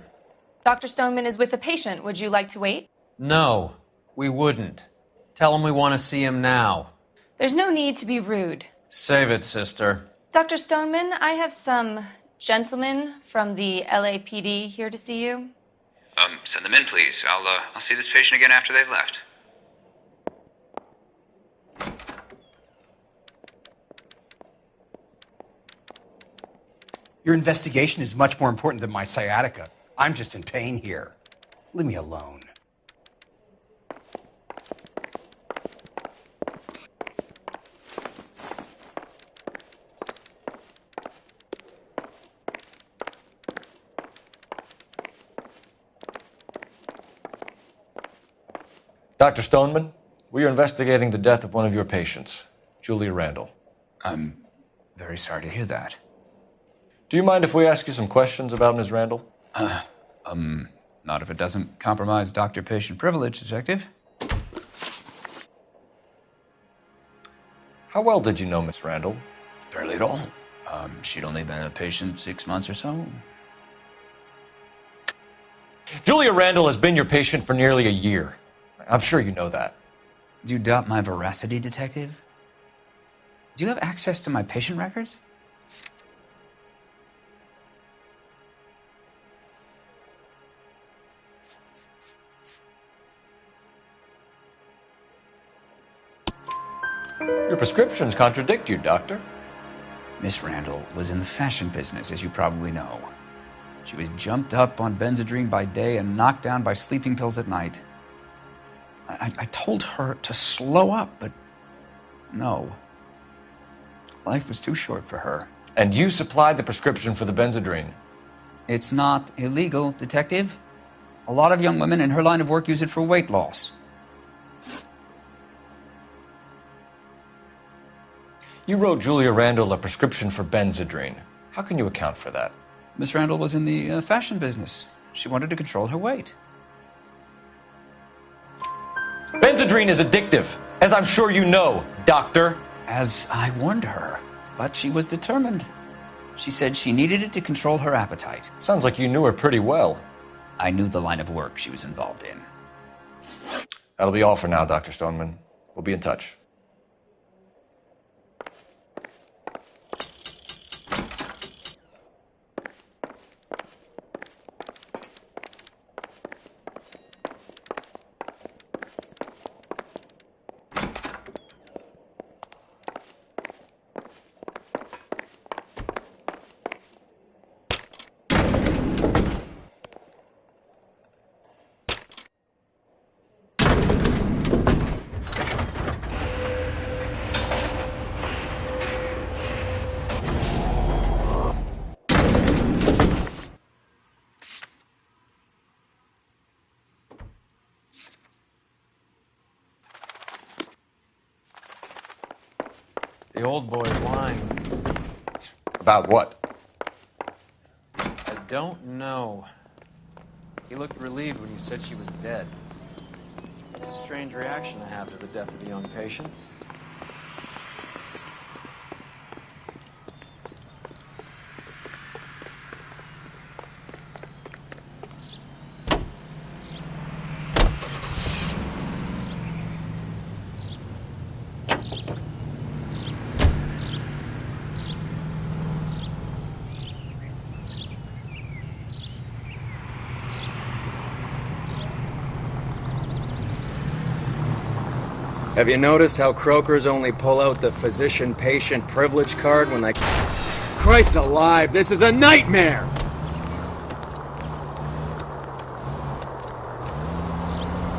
Dr. Stoneman is with a patient. Would you like to wait? No, we wouldn't. Tell him we want to see him now. There's no need to be rude. Save it, sister. Dr. Stoneman, I have some gentlemen from the LAPD here to see you. Send them in, please. I'll see this patient again after they've left. Your investigation is much more important than my sciatica. I'm just in pain here. Leave me alone. Dr. Stoneman, we are investigating the death of one of your patients, Julia Randall. I'm very sorry to hear that. Do you mind if we ask you some questions about Ms. Randall? Not if it doesn't compromise doctor-patient privilege, Detective. How well did you know Miss Randall? Barely at all. She'd only been a patient 6 months or so. Julia Randall has been your patient for nearly a year. I'm sure you know that. Do you doubt my veracity, Detective? Do you have access to my patient records? Your prescriptions contradict you, Doctor. Miss Randall was in the fashion business, as you probably know. She was jumped up on Benzedrine by day and knocked down by sleeping pills at night. I told her to slow up, but no. Life was too short for her. And you supplied the prescription for the Benzedrine? It's not illegal, Detective. A lot of young women in her line of work use it for weight loss. You wrote Julia Randall a prescription for Benzedrine. How can you account for that? Miss Randall was in the fashion business. She wanted to control her weight. Benzedrine is addictive, as I'm sure you know, Doctor. As I warned her, but she was determined. She said she needed it to control her appetite. Sounds like you knew her pretty well. I knew the line of work she was involved in. That'll be all for now, Dr. Stoneman. We'll be in touch. The old boy's lying. About what? I don't know. He looked relieved when you said she was dead. That's a strange reaction to have to the death of a young patient. Have you noticed how Croakers only pull out the physician-patient privilege card when they... Christ alive, this is a nightmare!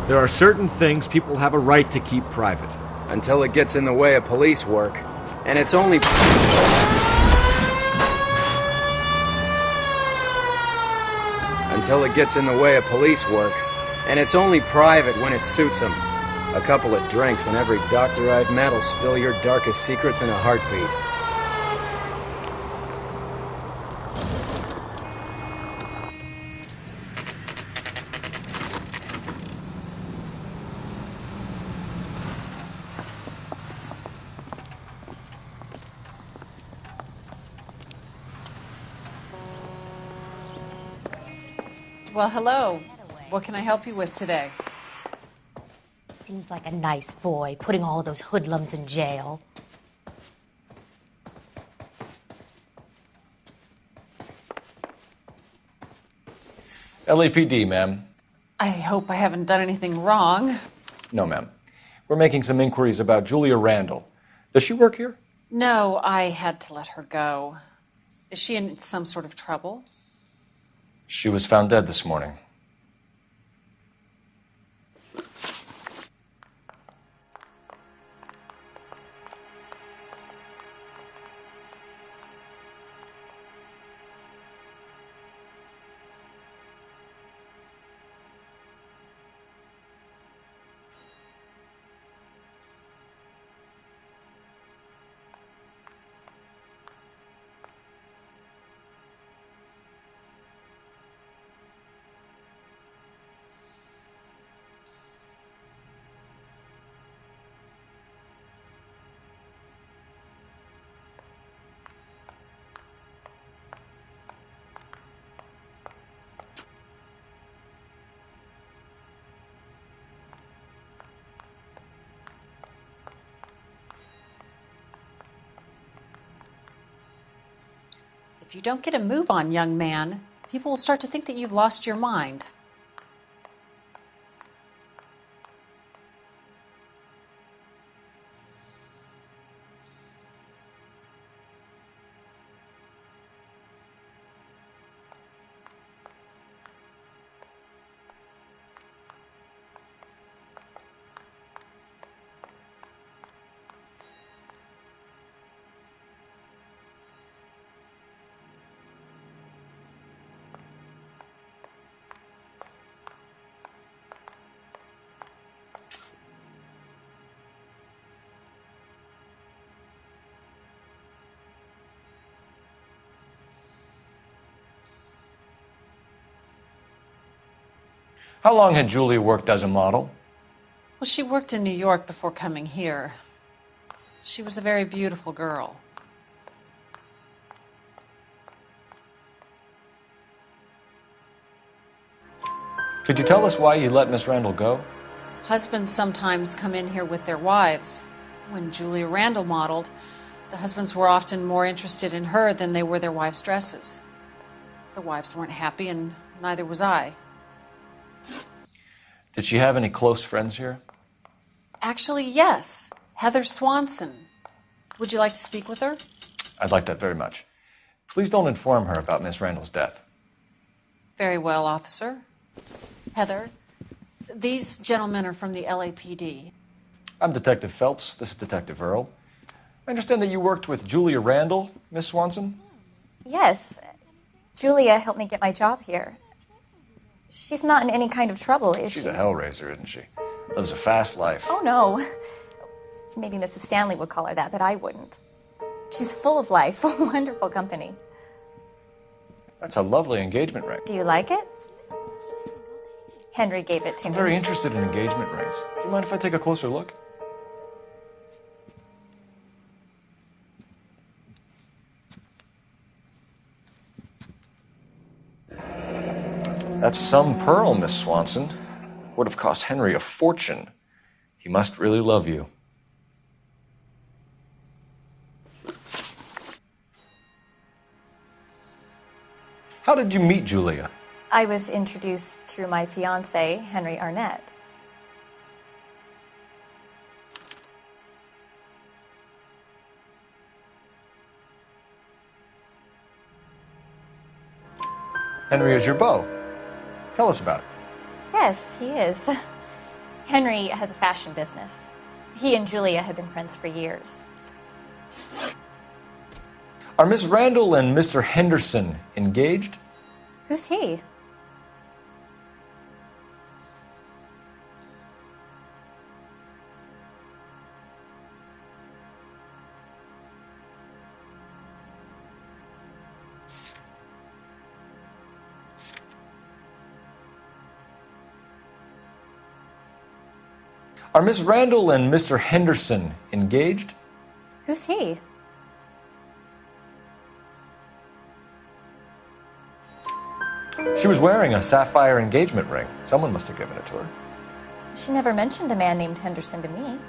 There are certain things people have a right to keep private. Until it gets in the way of police work. And it's only... Until it gets in the way of police work. And it's only private when it suits them. A couple of drinks and every doctor I've met will spill your darkest secrets in a heartbeat. Well, hello. What can I help you with today? Seems like a nice boy, putting all those hoodlums in jail. LAPD, ma'am. I hope I haven't done anything wrong. No, ma'am. We're making some inquiries about Julia Randall. Does she work here? No, I had to let her go. Is she in some sort of trouble? She was found dead this morning. If you don't get a move on, young man, people will start to think that you've lost your mind. How long had Julia worked as a model? Well, she worked in New York before coming here. She was a very beautiful girl. Could you tell us why you let Miss Randall go? Husbands sometimes come in here with their wives. When Julia Randall modeled, the husbands were often more interested in her than they were their wives' dresses. The wives weren't happy, and neither was I. Did she have any close friends here? Actually, yes. Heather Swanson. Would you like to speak with her? I'd like that very much. Please don't inform her about Miss Randall's death. Very well, officer. Heather, these gentlemen are from the LAPD. I'm Detective Phelps. This is Detective Earl. I understand that you worked with Julia Randall, Miss Swanson? Yes. Julia helped me get my job here. She's not in any kind of trouble, is she? She's a hellraiser, isn't she? Lives a fast life. Oh, no. Maybe Mrs. Stanley would call her that, but I wouldn't. She's full of life, a wonderful company. That's a lovely engagement ring. Do you like it? Henry gave it to I'm me. very interested in engagement rings. Do you mind if I take a closer look? That's some pearl, Miss Swanson. Would have cost Henry a fortune. He must really love you. How did you meet Julia? I was introduced through my fiancé, Henry Arnett. Henry is your beau. Tell us about it. Yes, he is. Henry has a fashion business. He and Julia have been friends for years. Are Miss Randall and Mr. Henderson engaged? Who's he? Are Miss Randall and Mr. Henderson engaged? Who's he? She was wearing a sapphire engagement ring. Someone must have given it to her. She never mentioned a man named Henderson to me.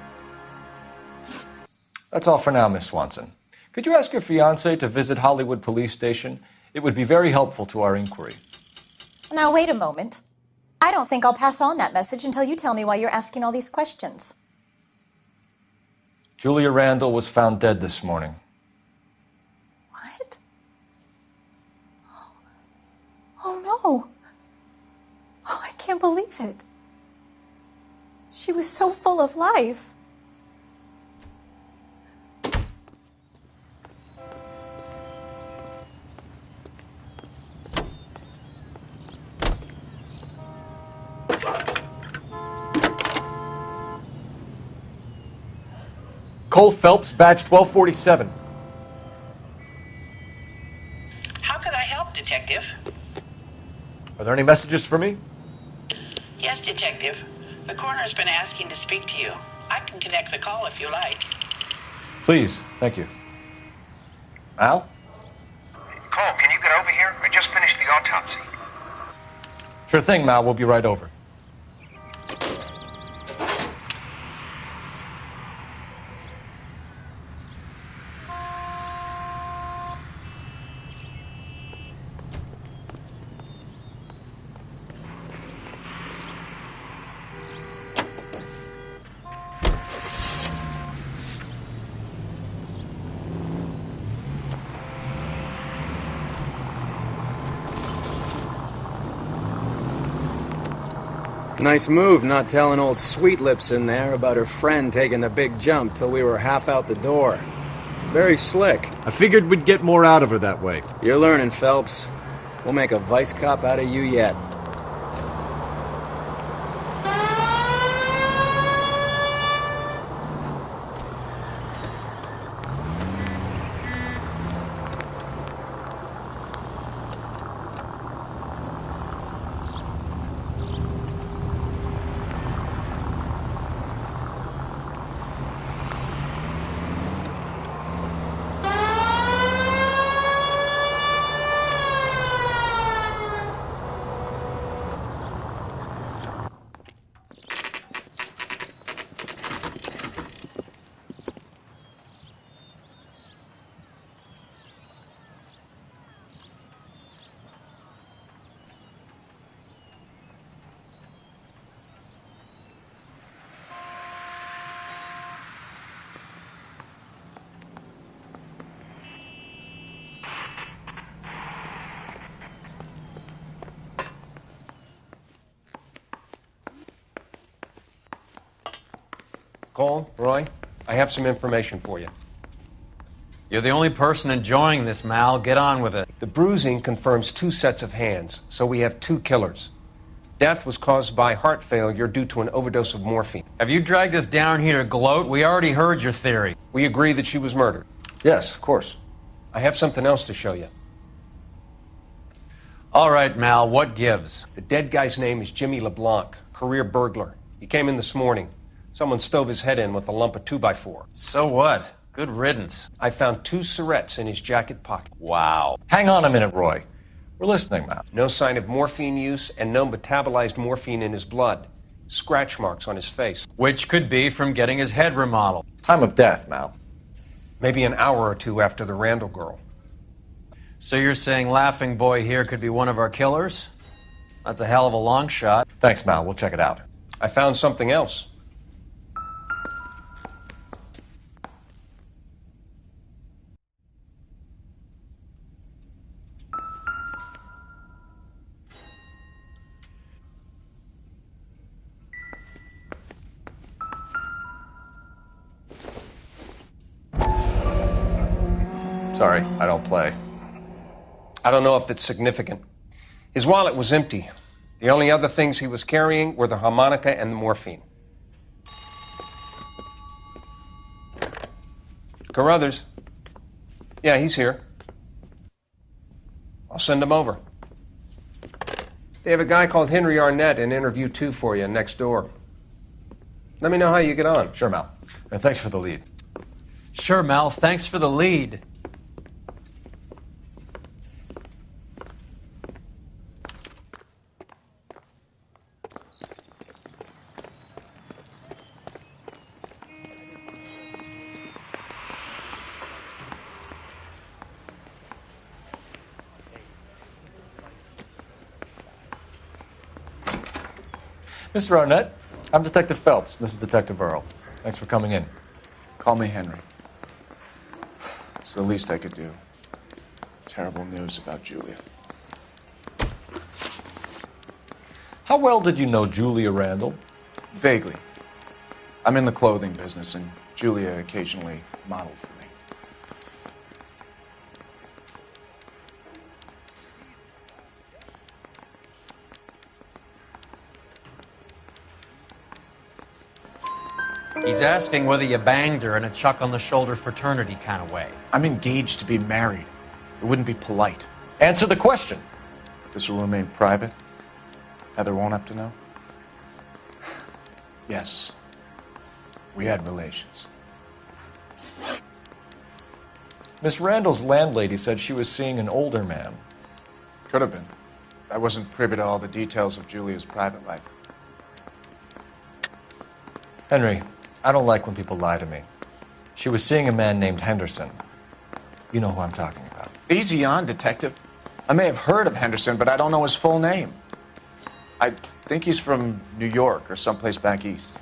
That's all for now, Miss Swanson. Could you ask your fiancé to visit Hollywood Police Station? It would be very helpful to our inquiry. Now, wait a moment. I don't think I'll pass on that message until you tell me why you're asking all these questions. Julia Randall was found dead this morning. What? Oh, no. Oh, I can't believe it. She was so full of life. Cole Phelps, badge 1247. How can I help, Detective? Are there any messages for me? Yes, Detective. The coroner's been asking to speak to you. I can connect the call if you like. Please, thank you. Al? Cole, can you get over here? I just finished the autopsy. Sure thing, Mal. We'll be right over. Nice move not telling old Sweet Lips in there about her friend taking the big jump till we were half out the door. Very slick. I figured we'd get more out of her that way. You're learning, Phelps. We'll make a vice cop out of you yet. Cole, Roy, I have some information for you. You're the only person enjoying this, Mal. Get on with it. The bruising confirms 2 sets of hands, so we have 2 killers. Death was caused by heart failure due to an overdose of morphine. Have you dragged us down here to gloat? We already heard your theory. We agree that she was murdered. Yes, of course. I have something else to show you. All right, Mal, what gives? The dead guy's name is Jimmy LeBlanc, career burglar. He came in this morning. Someone stove his head in with a lump of 2x4. So what? Good riddance. I found 2 syrettes in his jacket pocket. Wow. Hang on a minute, Roy. We're listening, Mal. No sign of morphine use and no metabolized morphine in his blood. Scratch marks on his face. Which could be from getting his head remodeled. Time of death, Mal. Maybe an hour or 2 after the Randall girl. So you're saying Laughing Boy here could be one of our killers? That's a hell of a long shot. Thanks, Mal. We'll check it out. I found something else. Sorry, I don't play. I don't know if it's significant. His wallet was empty. The only other things he was carrying were the harmonica and the morphine. Carruthers. Yeah, he's here. I'll send him over. They have a guy called Henry Arnett in interview 2 for you next door. Let me know how you get on. Sure, Mal. And thanks for the lead. Sure, Mal. Thanks for the lead. Mr. Arnett, I'm Detective Phelps. This is Detective Earl. Thanks for coming in. Call me Henry. It's the least I could do. Terrible news about Julia. How well did you know Julia Randall? Vaguely. I'm in the clothing business, and Julia occasionally modeled for me. He's asking whether you banged her in a chuck-on-the-shoulder fraternity kind of way. I'm engaged to be married. It wouldn't be polite. Answer the question. This will remain private? Heather won't have to know? Yes. We had relations. Miss Randall's landlady said she was seeing an older man. Could have been. I wasn't privy to all the details of Julia's private life. Henry, I don't like when people lie to me. She was seeing a man named Henderson. You know who I'm talking about. Easy on, Detective. I may have heard of Henderson, but I don't know his full name. I think he's from New York or someplace back east.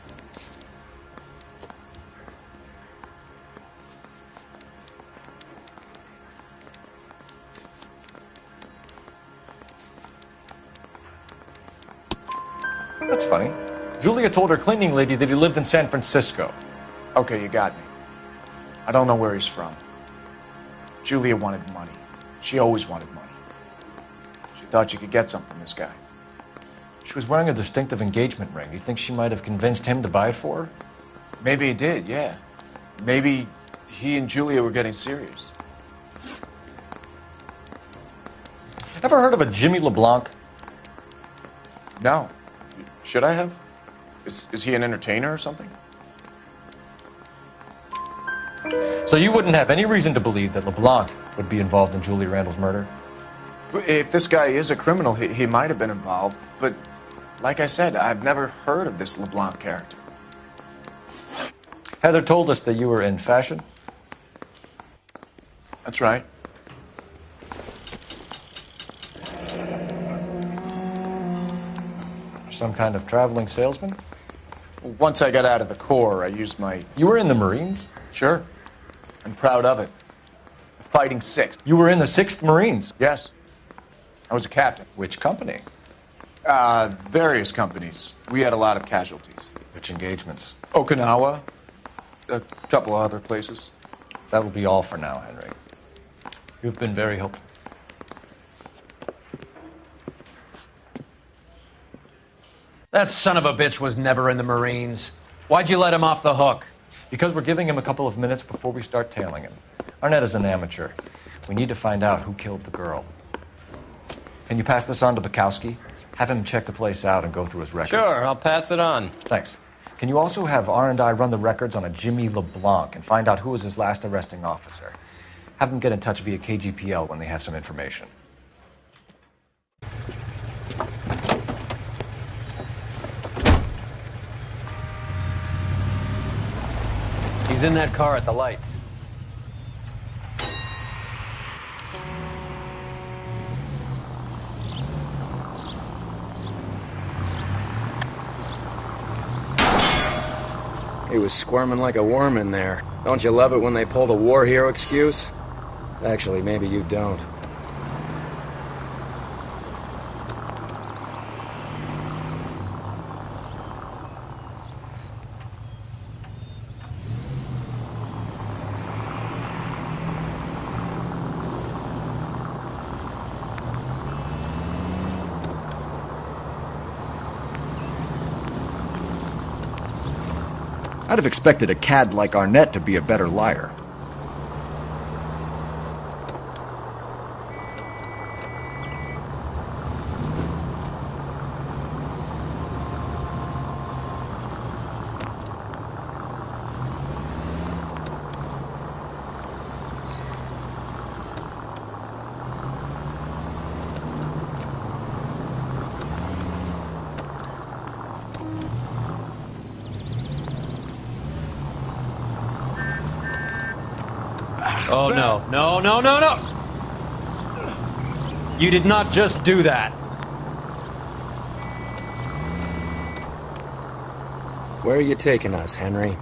That's funny. Julia told her cleaning lady that he lived in San Francisco. Okay, you got me. I don't know where he's from. Julia wanted money. She always wanted money. She thought she could get something from this guy. She was wearing a distinctive engagement ring. You think she might have convinced him to buy it for her? Maybe he did, yeah. Maybe he and Julia were getting serious. Ever heard of a Jimmy LeBlanc? No. Should I have? Is he an entertainer or something? So you wouldn't have any reason to believe that LeBlanc would be involved in Julia Randall's murder? If this guy is a criminal, he might have been involved. But like I said, I've never heard of this LeBlanc character. Heather told us that you were in fashion. That's right. Some kind of traveling salesman? Once I got out of the Corps, I used my... You were in the Marines? Sure. I'm proud of it. Fighting 6th. You were in the 6th Marines? Yes. I was a captain. Which company? Various companies. We had a lot of casualties. Which engagements? Okinawa. A couple of other places. That will be all for now, Henry. You've been very helpful. That son of a bitch was never in the Marines. Why'd you let him off the hook? Because we're giving him a couple of minutes before we start tailing him. Arnett is an amateur. We need to find out who killed the girl. Can you pass this on to Bukowski? Have him check the place out and go through his records. Sure, I'll pass it on. Thanks. Can you also have R&I run the records on a Jimmy LeBlanc and find out who was his last arresting officer? Have them get in touch via KGPL when they have some information. He's in that car at the lights. He was squirming like a worm in there. Don't you love it when they pull the war hero excuse? Actually, maybe you don't. I'd have expected a cad like Arnett to be a better liar. Oh, no. No, no, no, no! You did not just do that. Where are you taking us, Henry?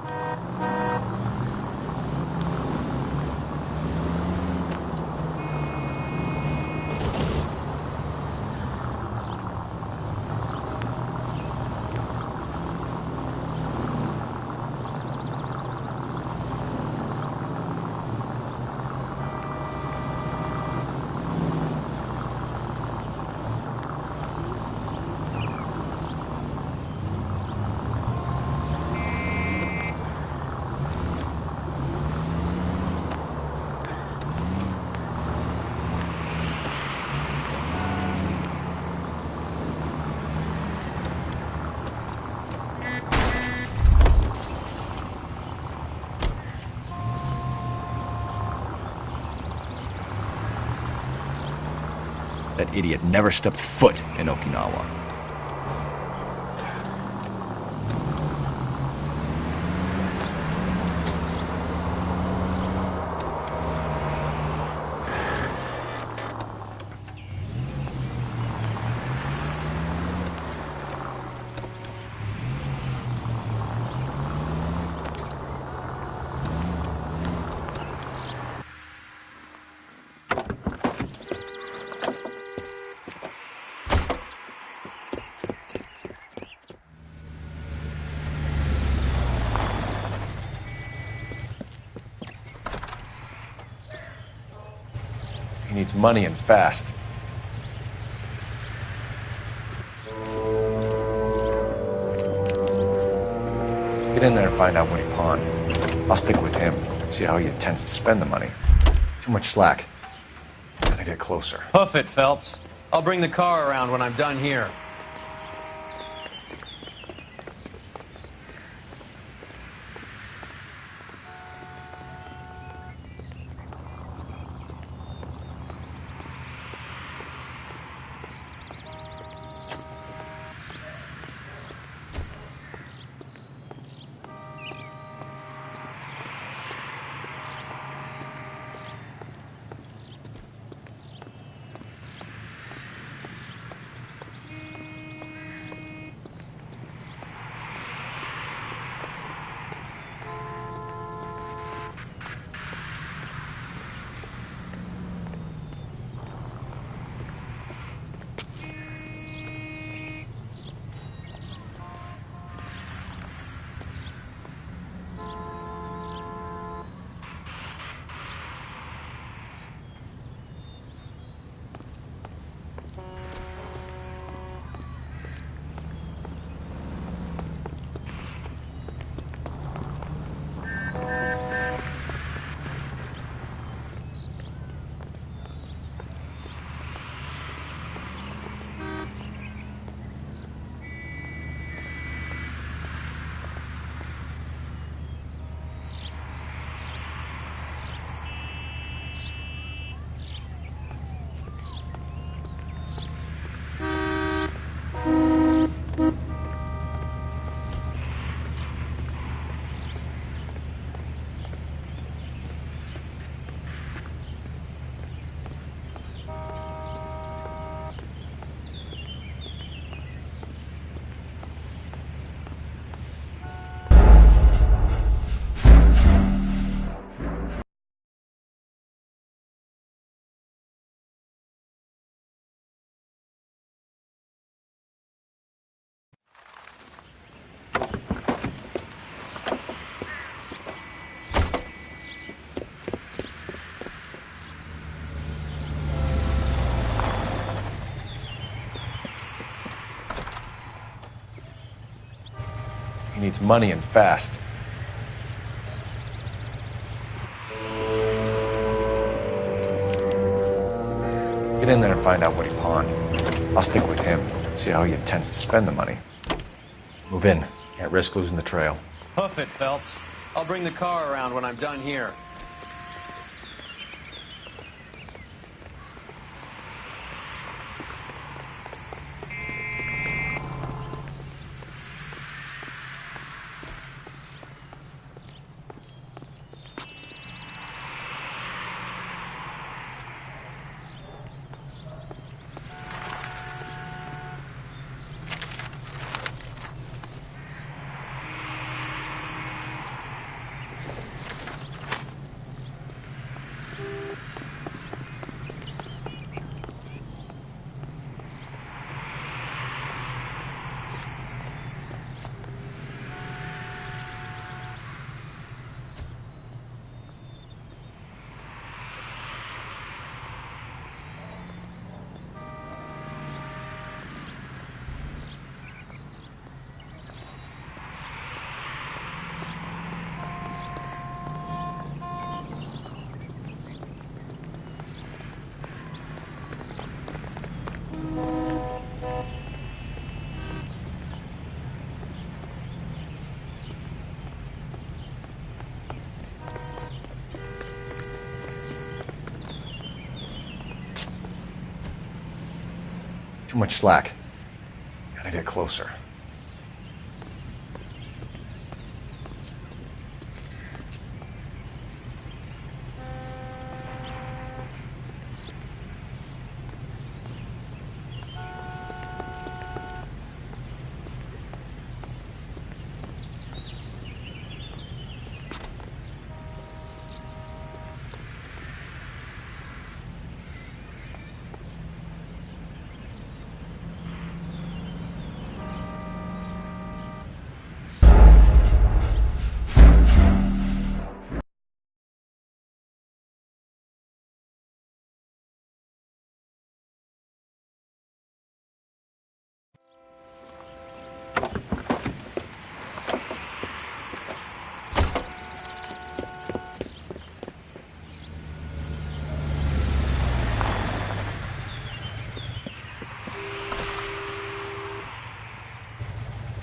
That idiot never stepped foot in Okinawa. He needs money and fast. Get in there and find out what he pawned. I'll stick with him, see how he intends to spend the money. Too much slack. Gotta get closer. Hoof it, Phelps. I'll bring the car around when I'm done here. He needs money and fast. Get in there and find out what he pawned. I'll stick with him, see how he intends to spend the money. Move in. Can't risk losing the trail. Hoof it, Phelps. I'll bring the car around when I'm done here. Too much slack. Gotta get closer.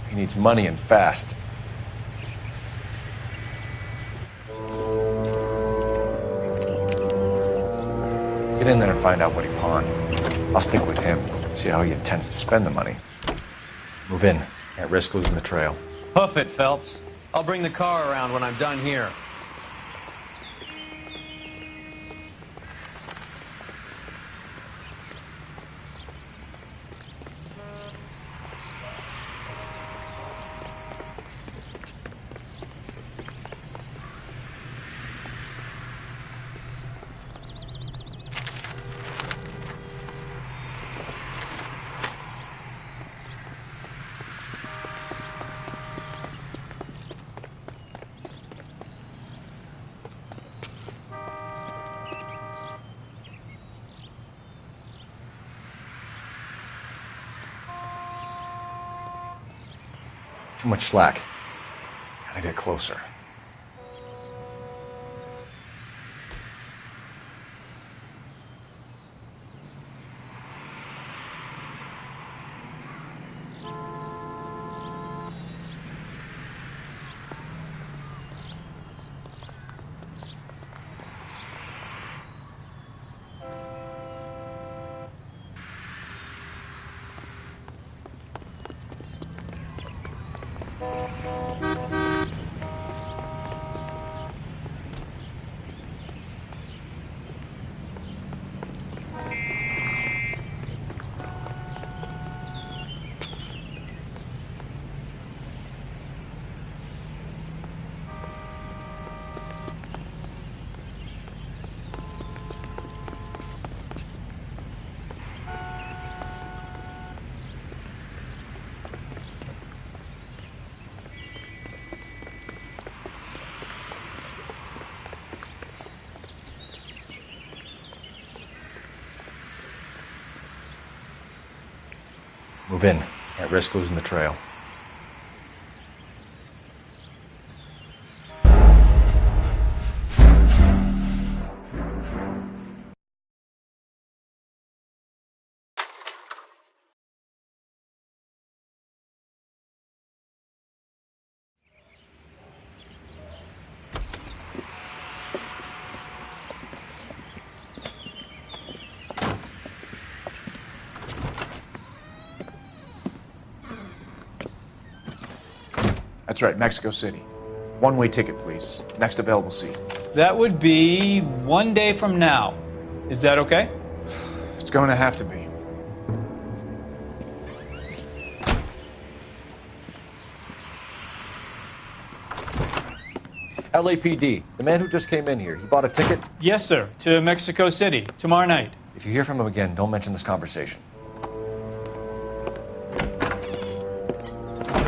He needs money and fast. Get in there and find out what he pawned. I'll stick with him, see how he intends to spend the money. Move in. Can't risk losing the trail. Hoof it, Phelps. I'll bring the car around when I'm done here. Too much slack. Gotta get closer. Move in. Can't risk losing the trail. That's right, Mexico City. One-way ticket, please. Next available seat. That would be 1 day from now. Is that okay? It's going to have to be. LAPD, the man who just came in here, he bought a ticket? Yes, sir, to Mexico City, tomorrow night. If you hear from him again, don't mention this conversation.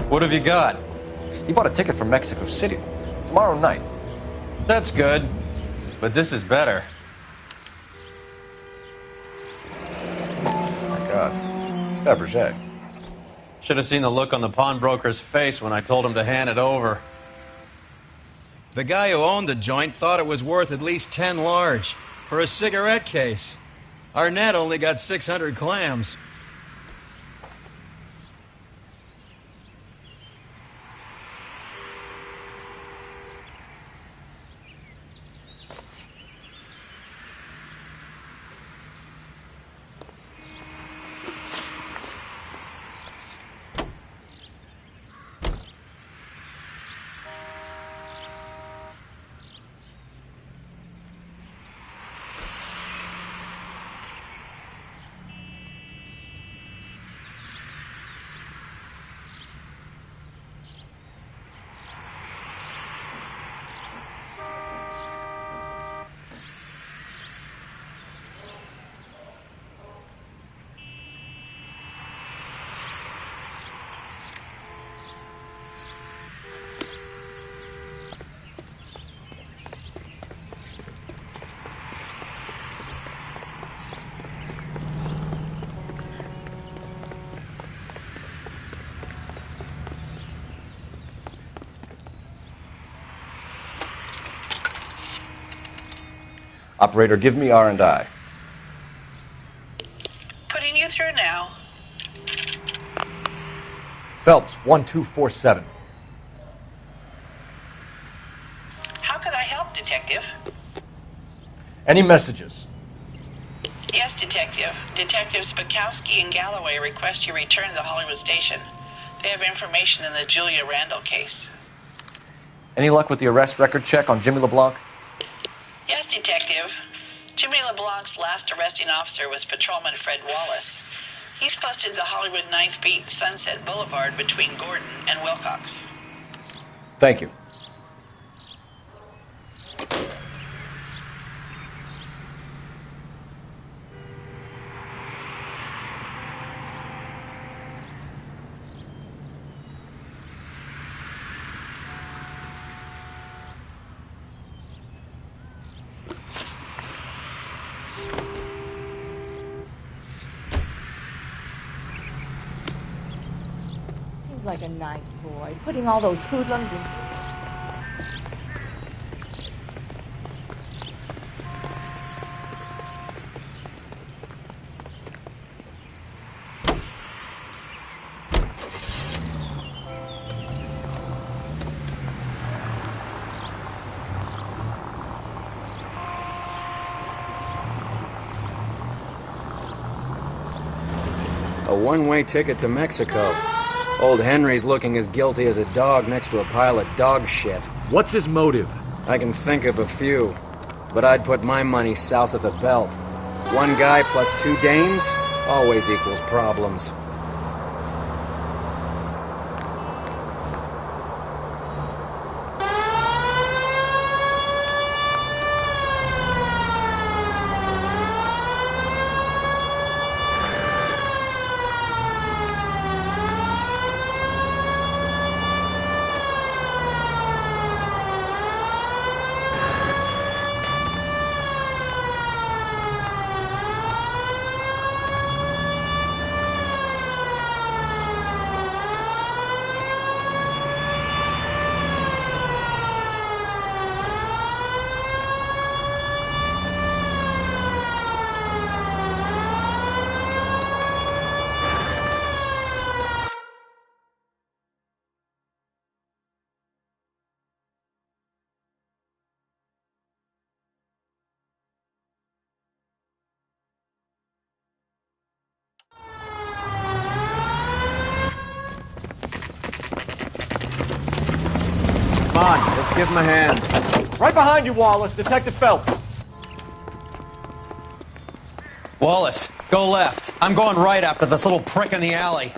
What have you got? He bought a ticket for Mexico City. Tomorrow night. That's good. But this is better. Oh my God. It's Fabergé. Should have seen the look on the pawnbroker's face when I told him to hand it over. The guy who owned the joint thought it was worth at least 10 large for a cigarette case. Arnett only got 600 clams. Operator, give me R&I. Putting you through now. Phelps, 1247. How could I help, Detective? Any messages? Yes, Detective. Detectives Bukowski and Galloway request you return to the Hollywood station. They have information in the Julia Randall case. Any luck with the arrest record check on Jimmy LeBlanc? Yes, Detective. Jimmy LeBlanc's last arresting officer was Patrolman Fred Wallace. He's posted the Hollywood 9th Beat Sunset Boulevard between Gordon and Wilcox. Thank you. Seems like a nice boy, putting all those hoodlums in. A one-way ticket to Mexico. Old Henry's looking as guilty as a dog next to a pile of dog shit. What's his motive? I can think of a few, but I'd put my money south of the belt. One guy plus two dames always equals problems. Come on, let's give him a hand. Right behind you, Wallace. Detective Phelps. Wallace, go left. I'm going right after this little prick in the alley.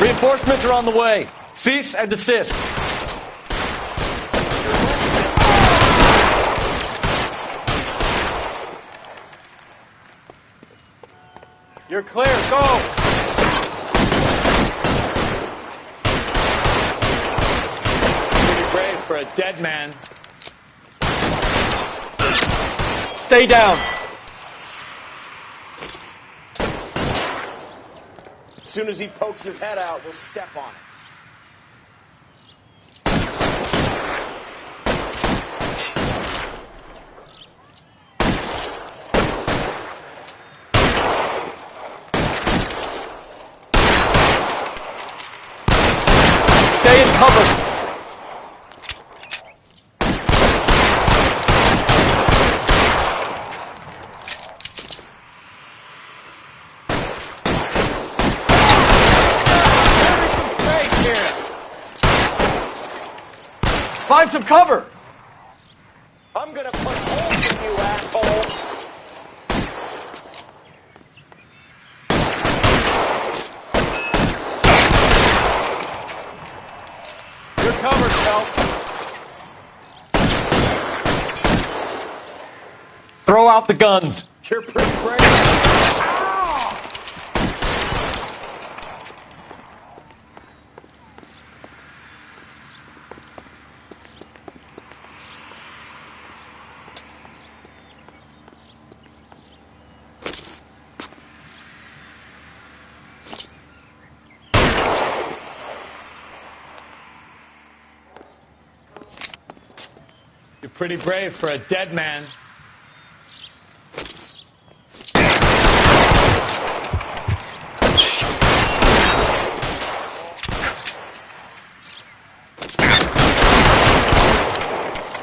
Reinforcements are on the way. Cease and desist. You're clear, go! Pretty brave for a dead man. Stay down. As soon as he pokes his head out, we'll step on it. Stay in cover. Find some cover! I'm gonna put holes in you, asshole! You're covered, Phelps. Throw out the guns. You're pretty brave. You're pretty brave for a dead man.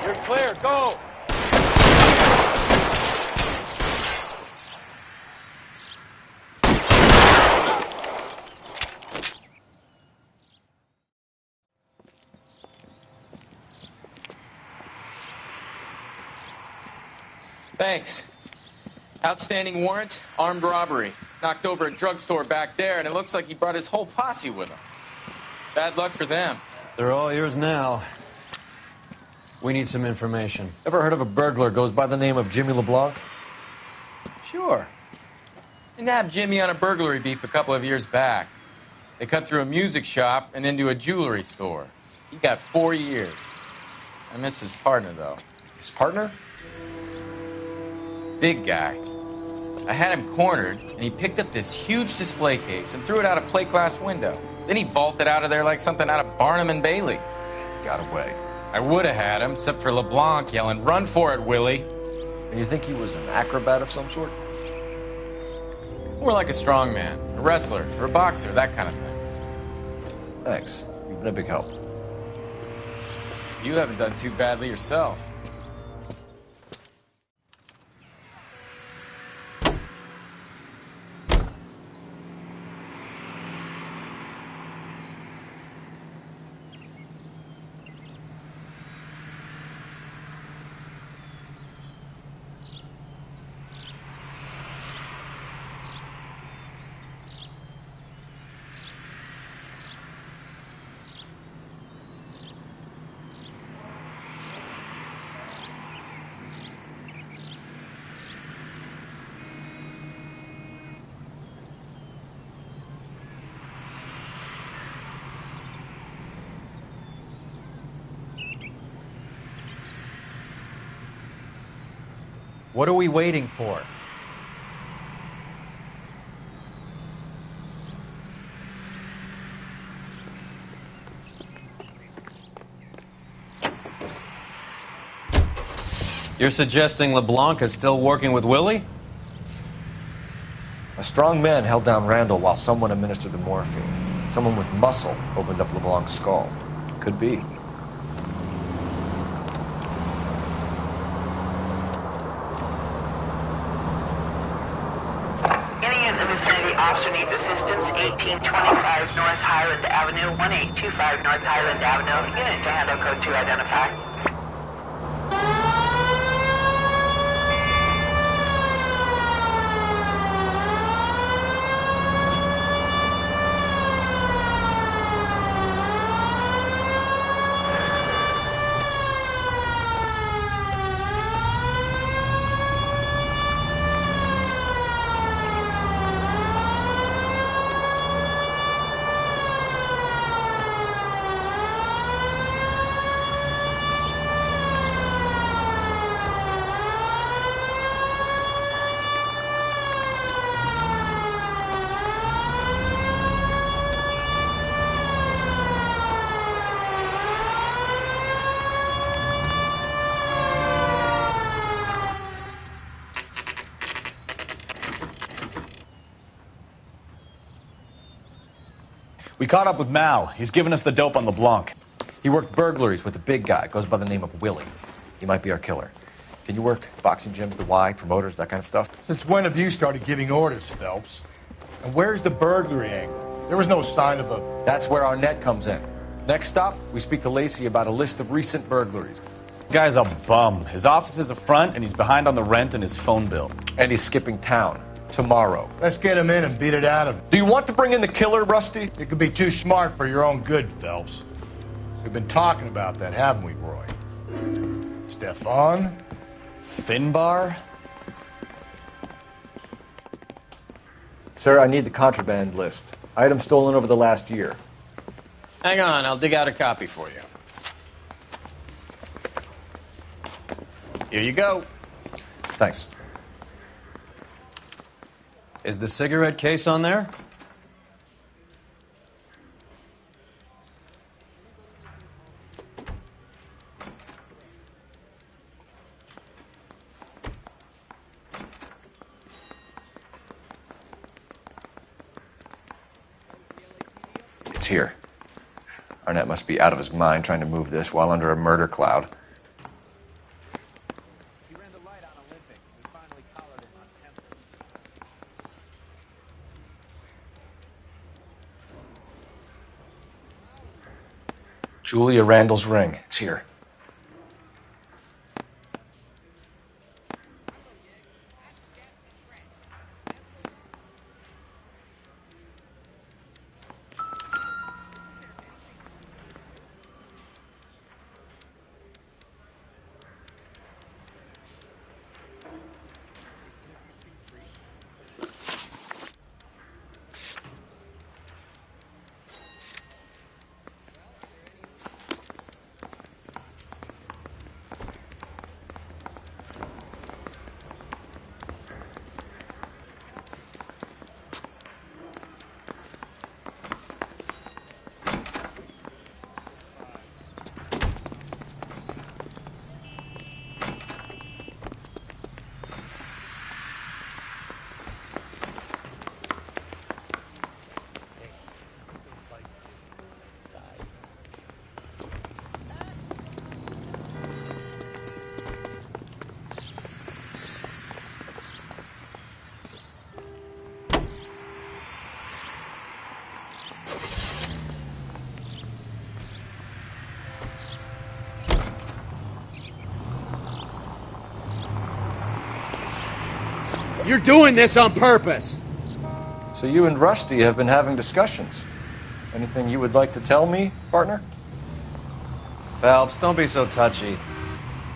You're clear, go! Thanks. Outstanding warrant, armed robbery. Knocked over a drugstore back there, and it looks like he brought his whole posse with him. Bad luck for them. They're all yours now. We need some information. Ever heard of a burglar goes by the name of Jimmy LeBlanc? Sure. They nabbed Jimmy on a burglary beef a couple of years back. They cut through a music shop and into a jewelry store. He got 4 years. I miss his partner, though. His partner? Big guy. I had him cornered, and he picked up this huge display case and threw it out a plate glass window. Then he vaulted out of there like something out of Barnum and Bailey. Got away. I would have had him, except for LeBlanc yelling, "Run for it, Willie!" And you think he was an acrobat of some sort? More like a strongman, a wrestler, or a boxer, that kind of thing. Thanks. You've been a big help. You haven't done too badly yourself. What are we waiting for? You're suggesting LeBlanc is still working with Willie? A strong man held down Randall while someone administered the morphine. Someone with muscle opened up LeBlanc's skull. Could be. Officer needs assistance, 1825 North Highland Avenue, 1825 North Highland Avenue. Unit to handle code 2 identify. We caught up with Mao. He's given us the dope on LeBlanc. He worked burglaries with a big guy. Goes by the name of Willie. He might be our killer. Can you work boxing gyms, the Y, promoters, that kind of stuff? Since when have you started giving orders, Phelps? And where's the burglary angle? There was no sign of a... That's where our net comes in. Next stop, we speak to Lacey about a list of recent burglaries. The guy's a bum. His office is a front, and he's behind on the rent and his phone bill. And he's skipping town. Tomorrow. Let's get him in and beat it out of him. Do you want to bring in the killer, Rusty? You could be too smart for your own good, Phelps. We've been talking about that, haven't we, Roy? Stefan? Finbar? Sir, I need the contraband list. Items stolen over the last year. Hang on, I'll dig out a copy for you. Here you go. Thanks. Is the cigarette case on there? It's here. Arnett must be out of his mind trying to move this while under a murder cloud. Julia Randall's ring. It's here. You're doing this on purpose. So you and Rusty have been having discussions. Anything you would like to tell me, partner? Phelps, don't be so touchy.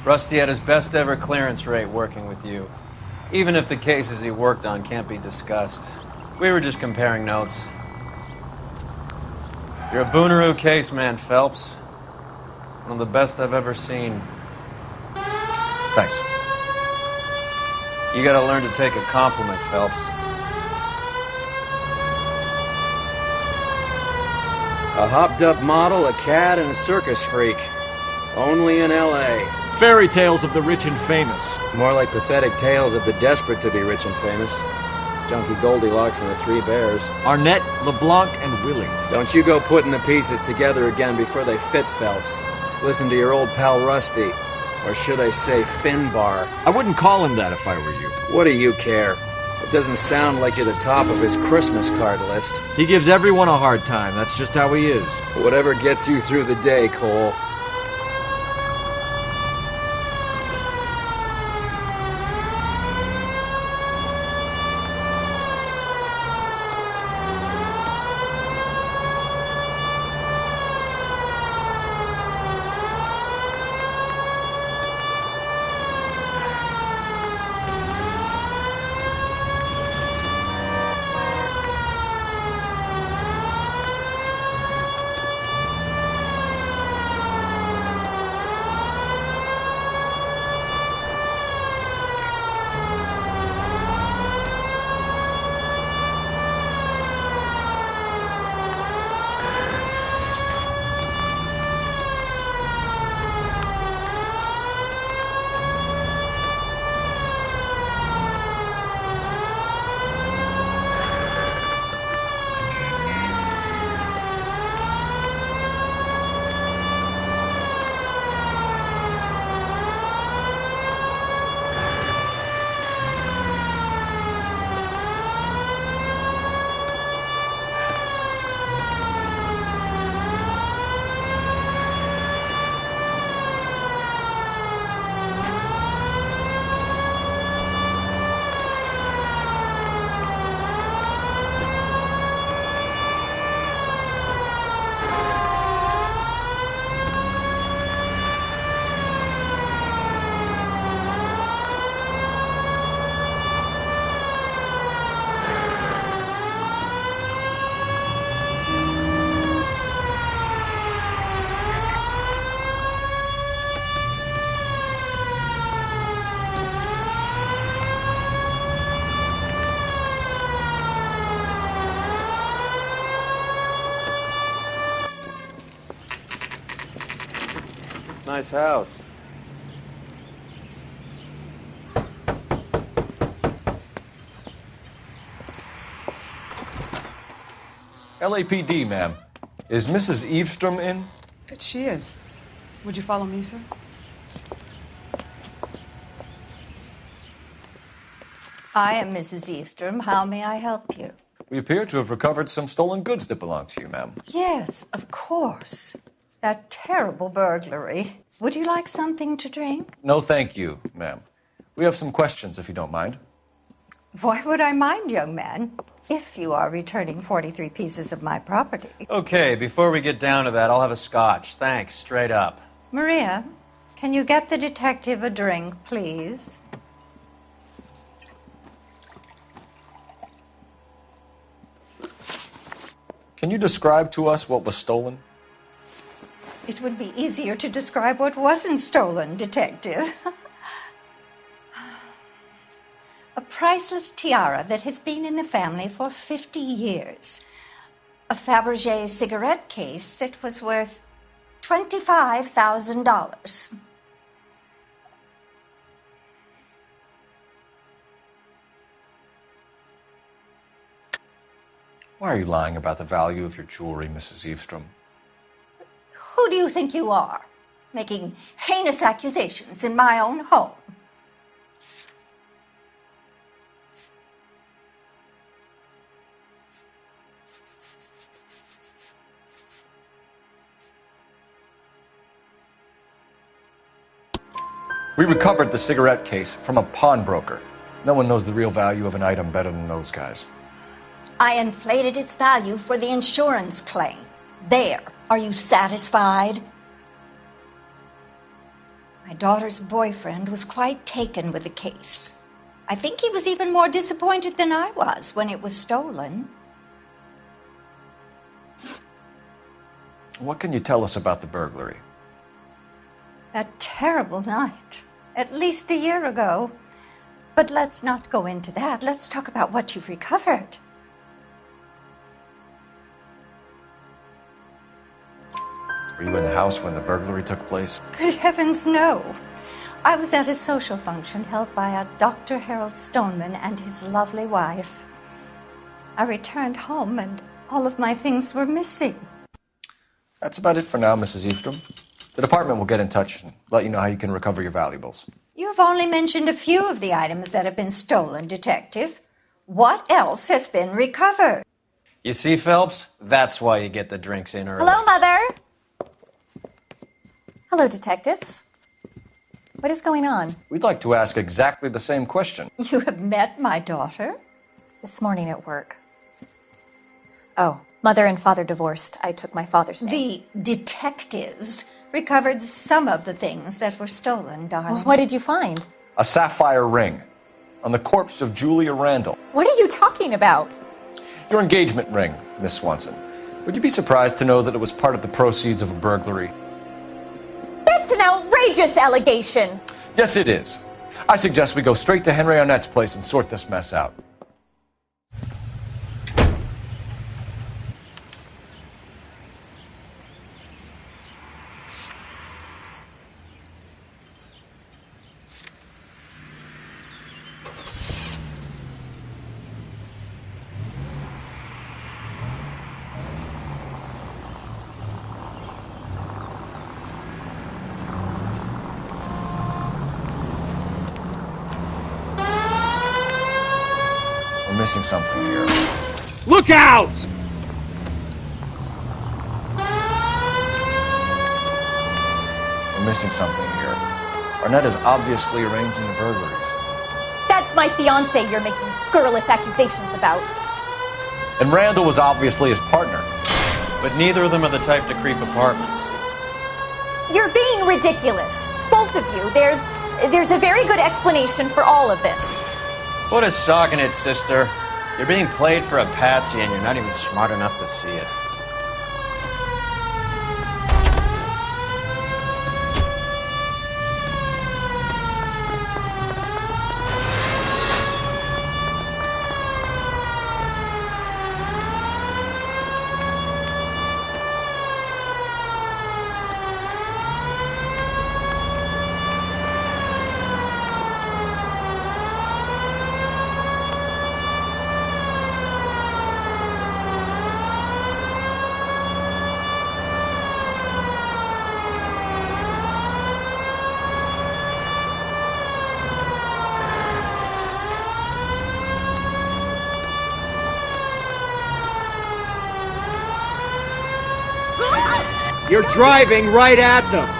Rusty had his best ever clearance rate working with you. Even if the cases he worked on can't be discussed. We were just comparing notes. You're a Booneroo case man, Phelps. One of the best I've ever seen. Thanks. You gotta learn to take a compliment, Phelps. A hopped-up model, a cad, and a circus freak. Only in L.A. Fairy tales of the rich and famous. More like pathetic tales of the desperate to be rich and famous. Junkie Goldilocks and the Three Bears. Arnett, LeBlanc, and Willie. Don't you go putting the pieces together again before they fit, Phelps. Listen to your old pal Rusty. Or should I say Finbar? I wouldn't call him that if I were you. What do you care? It doesn't sound like you're the top of his Christmas card list. He gives everyone a hard time. That's just how he is. Whatever gets you through the day, Cole. Nice house. LAPD, ma'am. Is Mrs. Eavestrom in? She is. Would you follow me, sir? I am Mrs. Eavestrom. How may I help you? We appear to have recovered some stolen goods that belong to you, ma'am. Yes, of course. That terrible burglary. Would you like something to drink? No, thank you, ma'am. We have some questions, if you don't mind. Why would I mind, young man, if you are returning 43 pieces of my property? Okay, before we get down to that, I'll have a scotch. Thanks, straight up. Maria, can you get the detective a drink, please? Can you describe to us what was stolen? It would be easier to describe what wasn't stolen, Detective. A priceless tiara that has been in the family for 50 years. A Fabergé cigarette case that was worth $25,000. Why are you lying about the value of your jewelry, Mrs. Eavestrom? Who do you think you are, making heinous accusations in my own home? We recovered the cigarette case from a pawnbroker. No one knows the real value of an item better than those guys. I inflated its value for the insurance claim. There. Are you satisfied? My daughter's boyfriend was quite taken with the case. I think he was even more disappointed than I was when it was stolen. What can you tell us about the burglary? That terrible night, at least a year ago. But let's not go into that. Let's talk about what you've recovered. Were you in the house when the burglary took place? Good heavens, no. I was at a social function held by a Dr. Harold Stoneman and his lovely wife. I returned home and all of my things were missing. That's about it for now, Mrs. Eavestrom. The department will get in touch and let you know how you can recover your valuables. You have only mentioned a few of the items that have been stolen, Detective. What else has been recovered? You see, Phelps? That's why you get the drinks in early. Hello, Mother. Hello, detectives. What is going on? We'd like to ask exactly the same question. You have met my daughter? This morning at work. Oh, mother and father divorced. I took my father's name. The detectives recovered some of the things that were stolen, darling. Well, what did you find? A sapphire ring on the corpse of Julia Randall. What are you talking about? Your engagement ring, Miss Swanson. Would you be surprised to know that it was part of the proceeds of a burglary? That's an outrageous allegation! Yes, it is. I suggest we go straight to Henry Arnett's place and sort this mess out. We're missing something here. Look out! We're missing something here. Arnett is obviously arranging the burglaries. That's my fiancé you're making scurrilous accusations about. And Randall was obviously his partner. But neither of them are the type to creep apartments. You're being ridiculous. Both of you. There's a very good explanation for all of this. Put a sock in it, sister. You're being played for a patsy and you're not even smart enough to see it. You're driving right at them.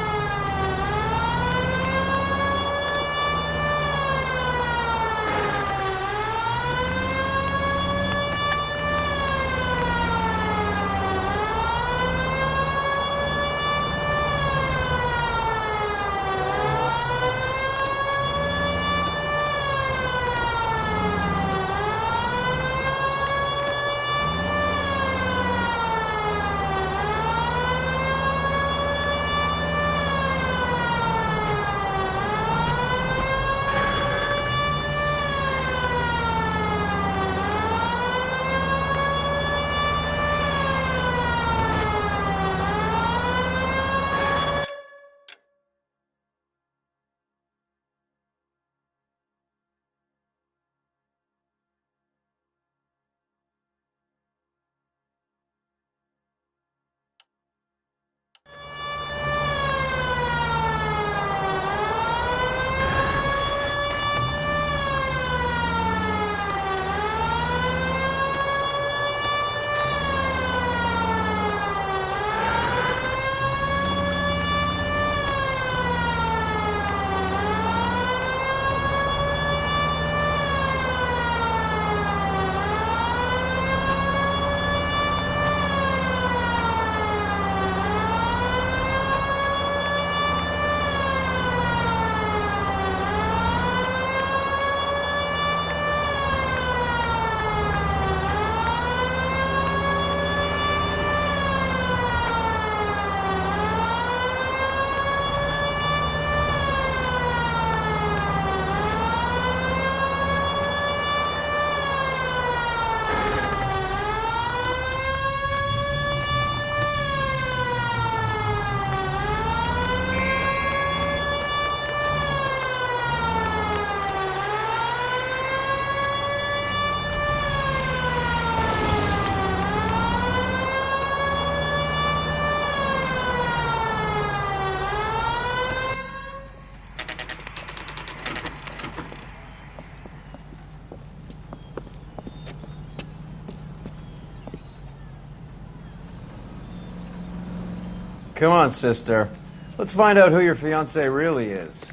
Come on, sister. Let's find out who your fiancé really is.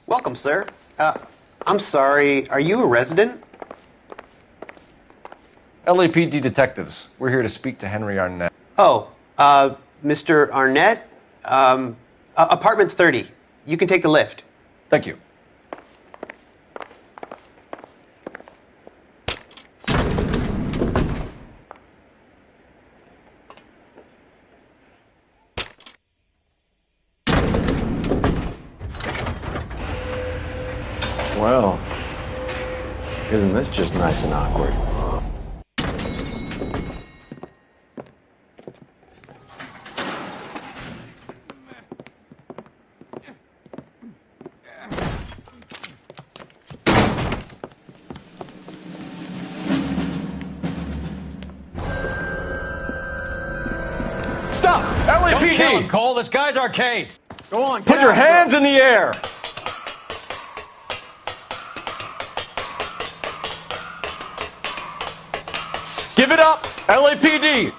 Welcome, sir. I'm sorry, are you a resident? LAPD detectives. We're here to speak to Henry Arnett. Oh, Mr. Arnett? Apartment 30. You can take the lift. Thank you. Well, isn't this just nice and awkward? Stop! LAPD! Don't kill him, Cole. This guy's our case. Go on, Put your hands in the air! Give it up, LAPD!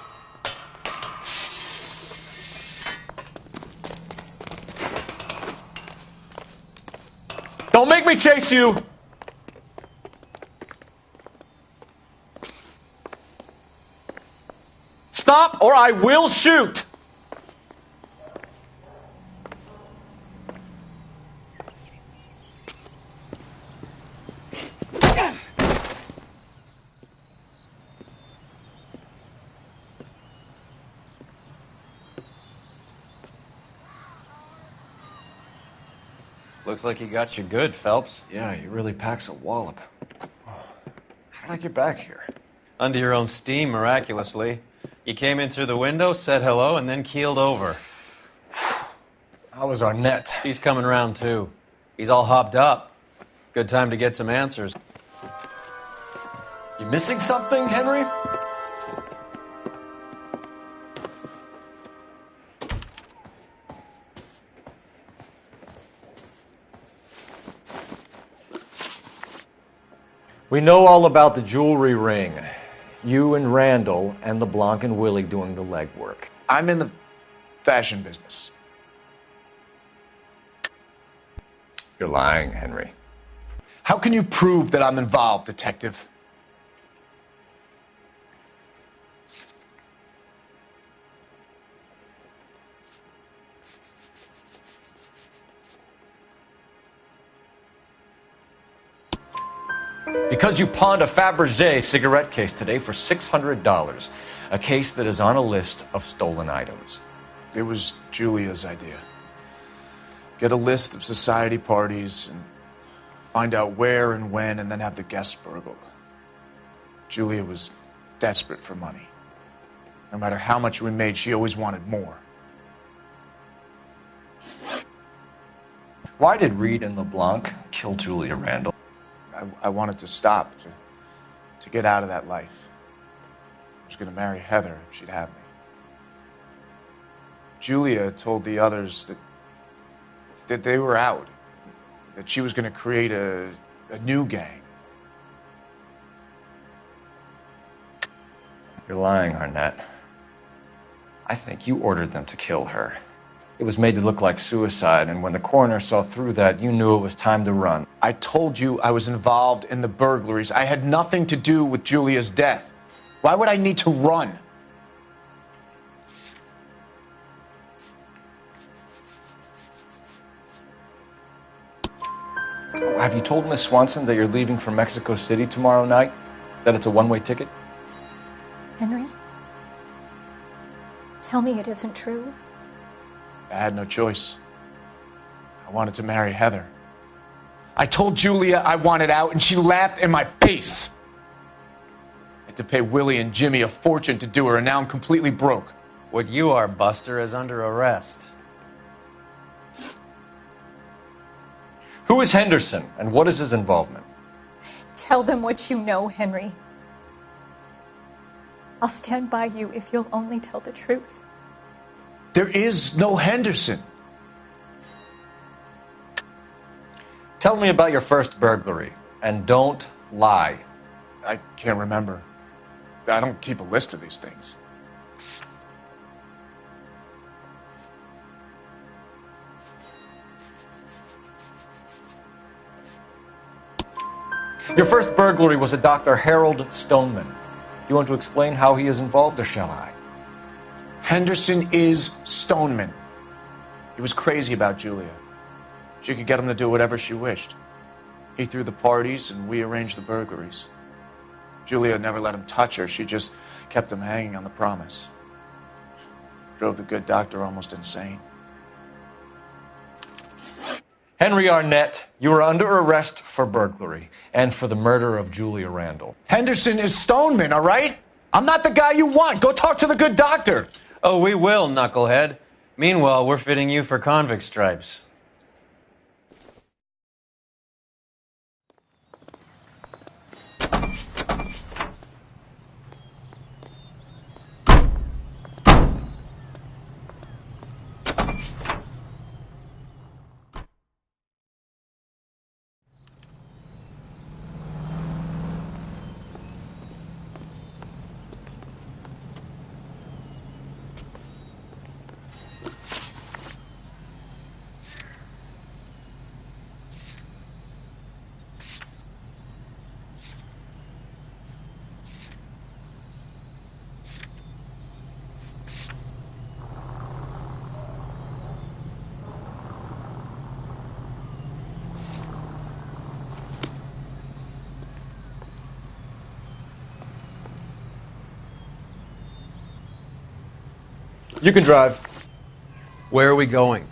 Don't make me chase you! Stop or I will shoot! Looks like he got you good, Phelps. Yeah, he really packs a wallop. How did I get back here? Under your own steam, miraculously. You came in through the window, said hello, and then keeled over. How was Arnett? He's coming round, too. He's all hopped up. Good time to get some answers. You missing something, Henry? We know all about the jewelry ring. You and Randall and LeBlanc and Willie doing the legwork. I'm in the fashion business. You're lying, Henry. How can you prove that I'm involved, Detective? Because you pawned a Fabergé cigarette case today for $600. A case that is on a list of stolen items. It was Julia's idea. Get a list of society parties and find out where and when, and then have the guests burgled. Julia was desperate for money. No matter how much we made, she always wanted more. Why did Reed and LeBlanc kill Julia Randall? I wanted to stop, to get out of that life. I was going to marry Heather if she'd have me. Julia told the others that they were out, that she was going to create a new gang. You're lying, Arnett. I think you ordered them to kill her. It was made to look like suicide, and when the coroner saw through that, you knew it was time to run. I told you I was involved in the burglaries. I had nothing to do with Julia's death. Why would I need to run? Have you told Miss Swanson that you're leaving for Mexico City tomorrow night? That it's a one-way ticket? Henry? Tell me it isn't true. I had no choice. I wanted to marry Heather. I told Julia I wanted out, and she laughed in my face. I had to pay Willie and Jimmy a fortune to do her, and now I'm completely broke. What you are, Buster, is under arrest. Who is Henderson, and what is his involvement? Tell them what you know, Henry. I'll stand by you if you'll only tell the truth. There is no Henderson. Tell me about your first burglary, and don't lie. I can't remember. I don't keep a list of these things. Your first burglary was a Dr. Harold Stoneman. You want to explain how he is involved, or shall I? Henderson is Stoneman. He was crazy about Julia. She could get him to do whatever she wished. He threw the parties, and we arranged the burglaries. Julia never let him touch her. She just kept him hanging on the promise. Drove the good doctor almost insane. Henry Arnett, you are under arrest for burglary and for the murder of Julia Randall. Henderson is Stoneman, all right? I'm not the guy you want. Go talk to the good doctor. Oh, we will, knucklehead. Meanwhile, we're fitting you for convict stripes. You can drive. Where are we going?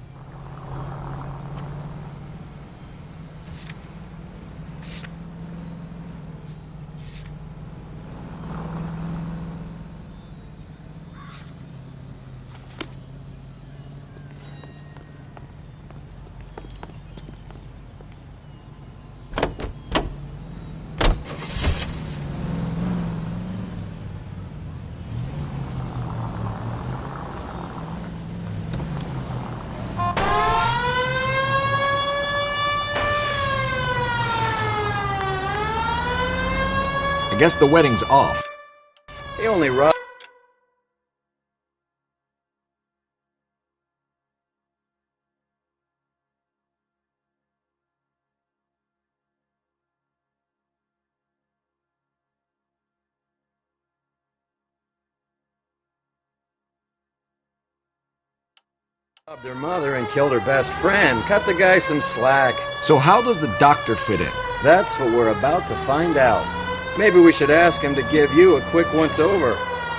guess the wedding's off. He only robbed. Their mother and killed her best friend. Cut the guy some slack. So how does the doctor fit in? That's what we're about to find out. Maybe we should ask him to give you a quick once-over.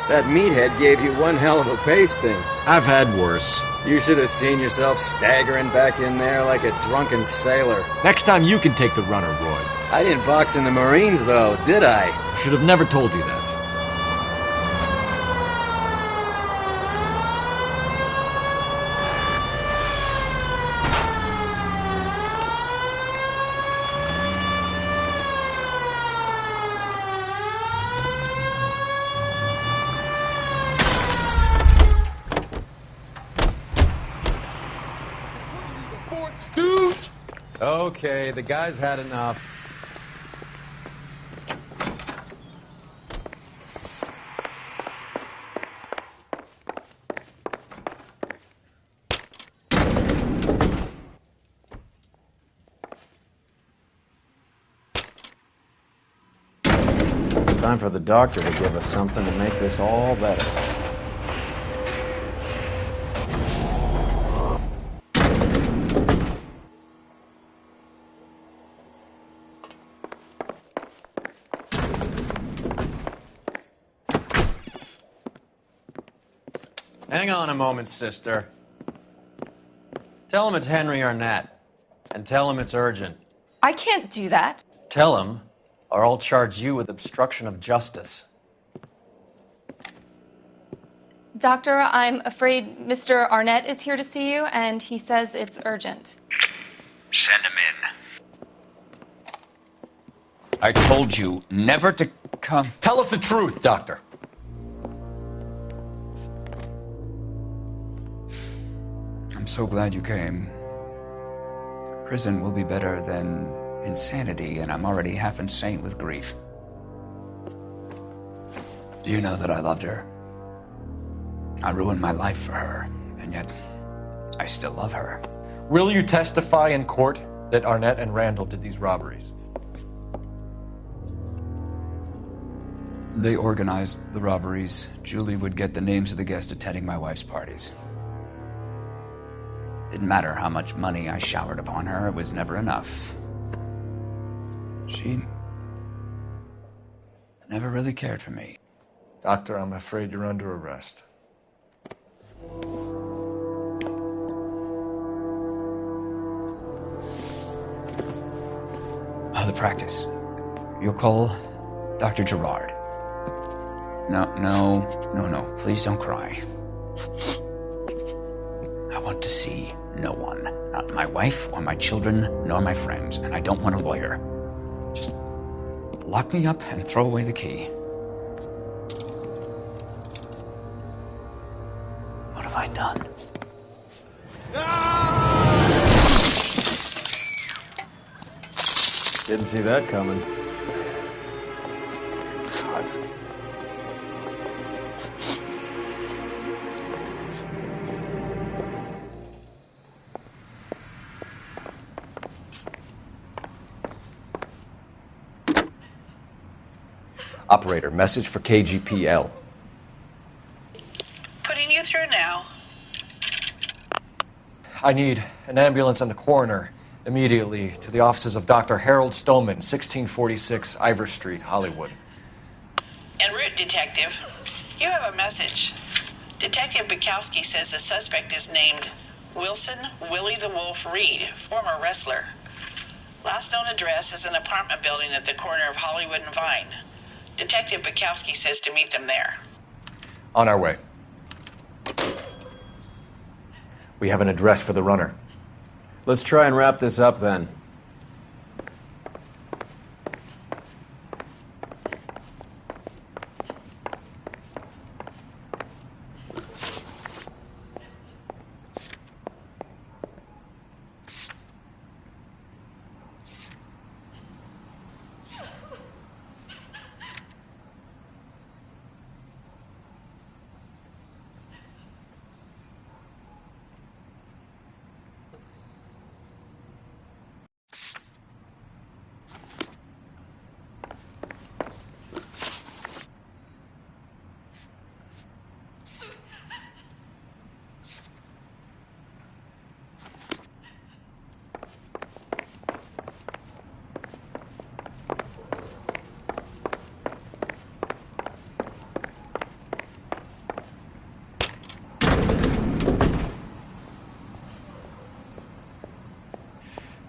That meathead gave you one hell of a pasting. I've had worse. You should have seen yourself staggering back in there like a drunken sailor. Next time you can take the runner, Roy. I didn't box in the Marines, though, did I? Should have never told you that. Okay, the guy's had enough. Time for the doctor to give us something to make this all better. Hang on a moment, sister. Tell him it's Henry Arnett, and tell him it's urgent. I can't do that. Tell him, or I'll charge you with obstruction of justice. Doctor, I'm afraid Mr. Arnett is here to see you, and he says it's urgent. Send him in. I told you never to come. Tell us the truth, Doctor. I'm so glad you came. Prison will be better than insanity, and I'm already half insane with grief. Do you know that I loved her? I ruined my life for her, and yet I still love her. Will you testify in court that Arnett and Randall did these robberies? They organized the robberies. Julie would get the names of the guests attending my wife's parties. Didn't matter how much money I showered upon her, it was never enough. She never really cared for me. Doctor, I'm afraid you're under arrest. The practice. You'll call Dr. Gerard. No. Please don't cry. I want to see no one. Not my wife or my children, nor my friends. And I don't want a lawyer. Just lock me up and throw away the key. What have I done? Didn't see that coming. God. Operator, message for KGPL. Putting you through now. I need an ambulance and the coroner immediately to the offices of Dr. Harold Stoneman, 1646 Ivor Street, Hollywood. En route, Detective. You have a message. Detective Bukowski says the suspect is named Wilson Willie the Wolf Reed, former wrestler. Last known address is an apartment building at the corner of Hollywood and Vine. Detective Bukowski says to meet them there. On our way. We have an address for the runner. Let's try and wrap this up then.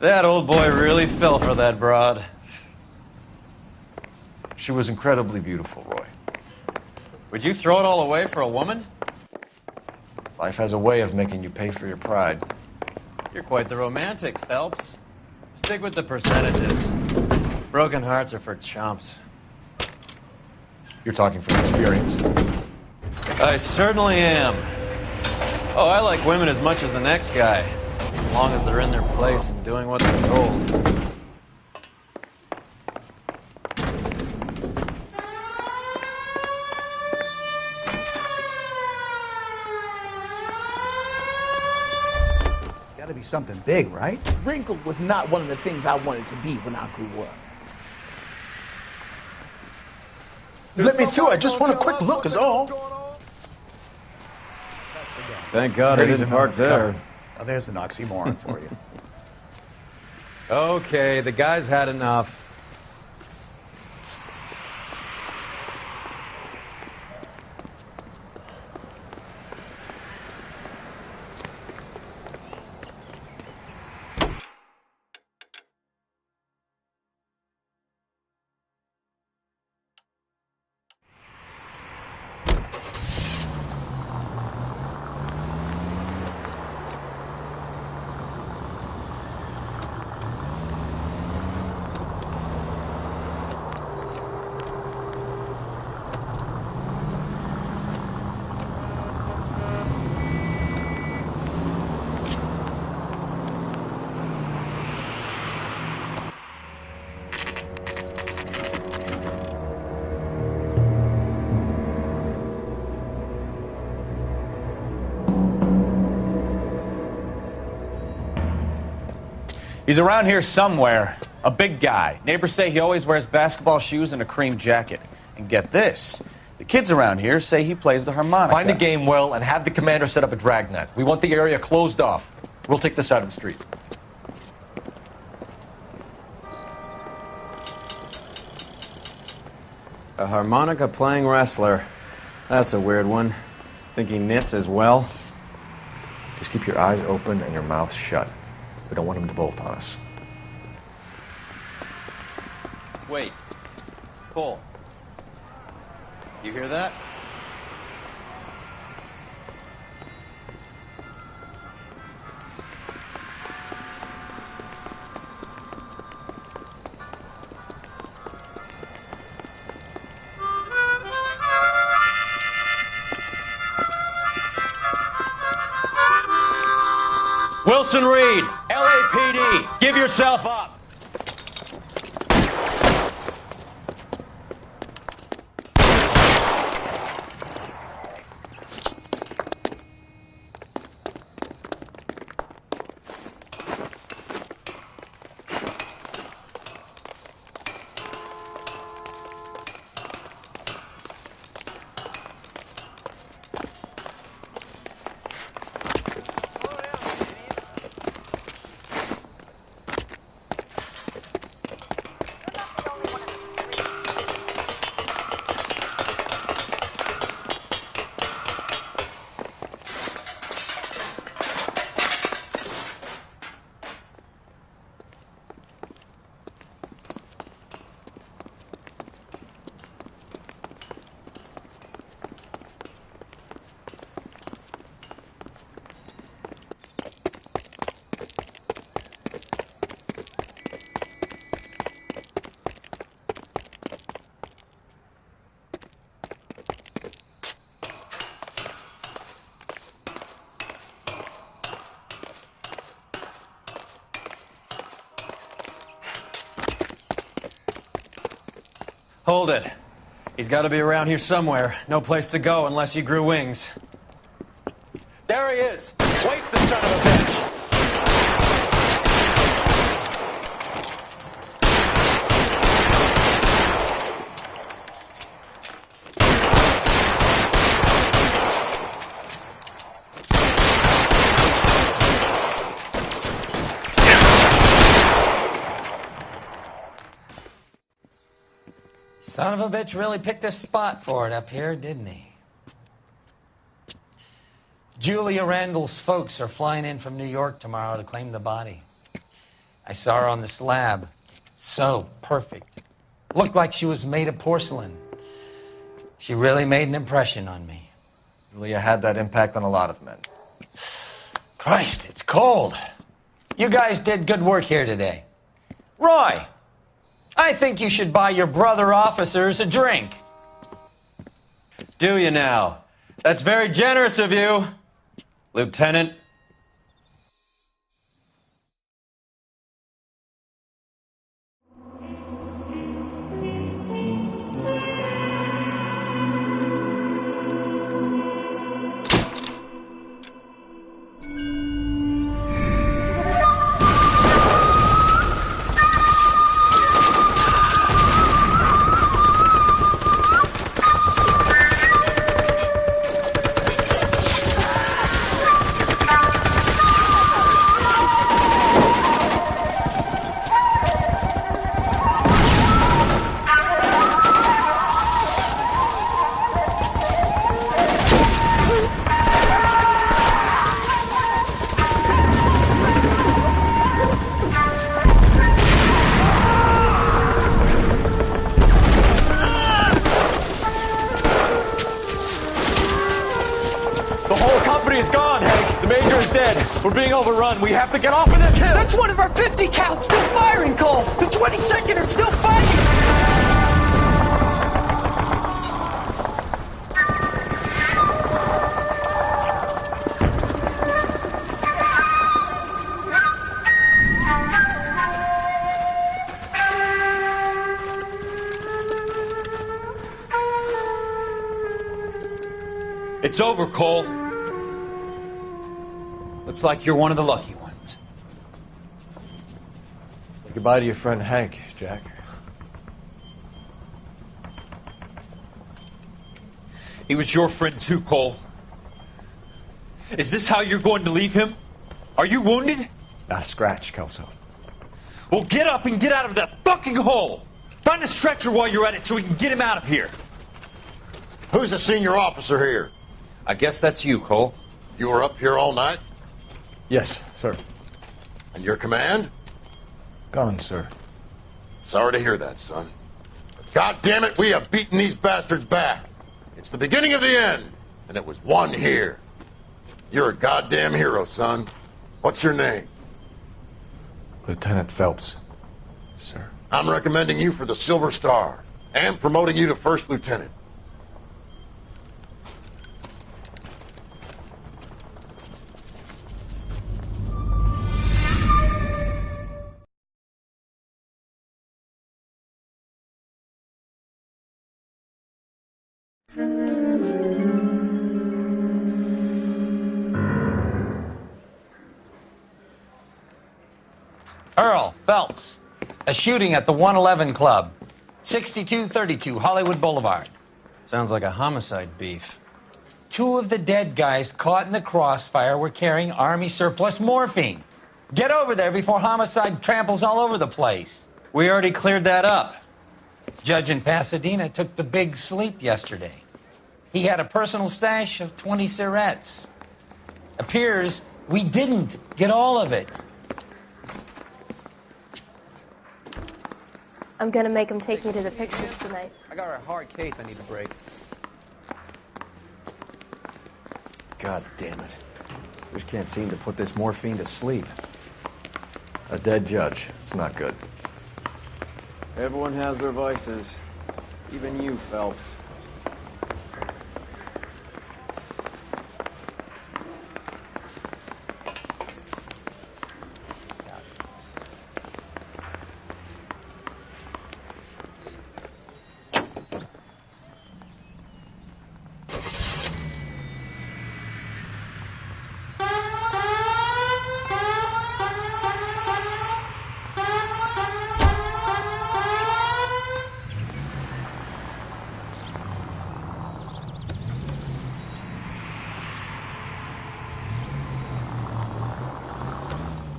That old boy really fell for that broad. She was incredibly beautiful, Roy. Would you throw it all away for a woman? Life has a way of making you pay for your pride. You're quite the romantic, Phelps. Stick with the percentages. Broken hearts are for chumps. You're talking from experience. I certainly am. Oh, I like women as much as the next guy, as long as they're in their place and doing what they're told. It's got to be something big, right? Wrinkled was not one of the things I wanted to be when I grew up. Let me through. I just want a quick look, is all. Thank God I didn't park there. Now, there's an oxymoron for you. Okay, the guy's had enough. He's around here somewhere. A big guy. Neighbors say he always wears basketball shoes and a cream jacket. And get this, the kids around here say he plays the harmonica. Find the game well and have the commander set up a dragnet. We want the area closed off. We'll take this side of the street. A harmonica playing wrestler. That's a weird one. Think he knits as well? Just keep your eyes open and your mouth shut. We don't want him to bolt on us. Wait. Cole. You hear that? Wilson Reed, LAPD, give yourself up. Hold it. He's got to be around here somewhere. No place to go unless he grew wings. There he is! Waste the son of a bitch! Son of a bitch really picked a spot for it up here, didn't he? Julia Randall's folks are flying in from New York tomorrow to claim the body. I saw her on the slab. So perfect. Looked like she was made of porcelain. She really made an impression on me. Julia had that impact on a lot of men. Christ, it's cold. You guys did good work here today. Roy, I think you should buy your brother officers a drink. Do you now? That's very generous of you, Lieutenant. We're being overrun. We have to get off of this hill. That's one of our 50 cows still firing, Cole. The 22nd are still fighting. It's over, Cole. Looks like you're one of the lucky ones. Say goodbye to your friend Hank, Jack. He was your friend too, Cole. Is this how you're going to leave him? Are you wounded? Not a scratch, Kelso. Well, get up and get out of that fucking hole! Find a stretcher while you're at it so we can get him out of here. Who's the senior officer here? I guess that's you, Cole. You were up here all night? Yes, sir. And your command? Gone, sir. Sorry to hear that, son. But God damn it, we have beaten these bastards back. It's the beginning of the end, and it was one here. You're a goddamn hero, son. What's your name? Lieutenant Phelps, sir. I'm recommending you for the Silver Star and promoting you to First Lieutenant. Earl Phelps, a shooting at the 111 Club, 6232 Hollywood Boulevard. Sounds like a homicide beef. 2 of the dead guys caught in the crossfire were carrying Army surplus morphine. Get over there before homicide tramples all over the place. We already cleared that up. Judge in Pasadena took the big sleep yesterday. He had a personal stash of 20 cigarettes. Appears we didn't get all of it. I'm gonna make him take me to the pictures tonight. I got a hard case I need to break. God damn it. Just can't seem to put this morphine to sleep. A dead judge. It's not good. Everyone has their vices. Even you, Phelps.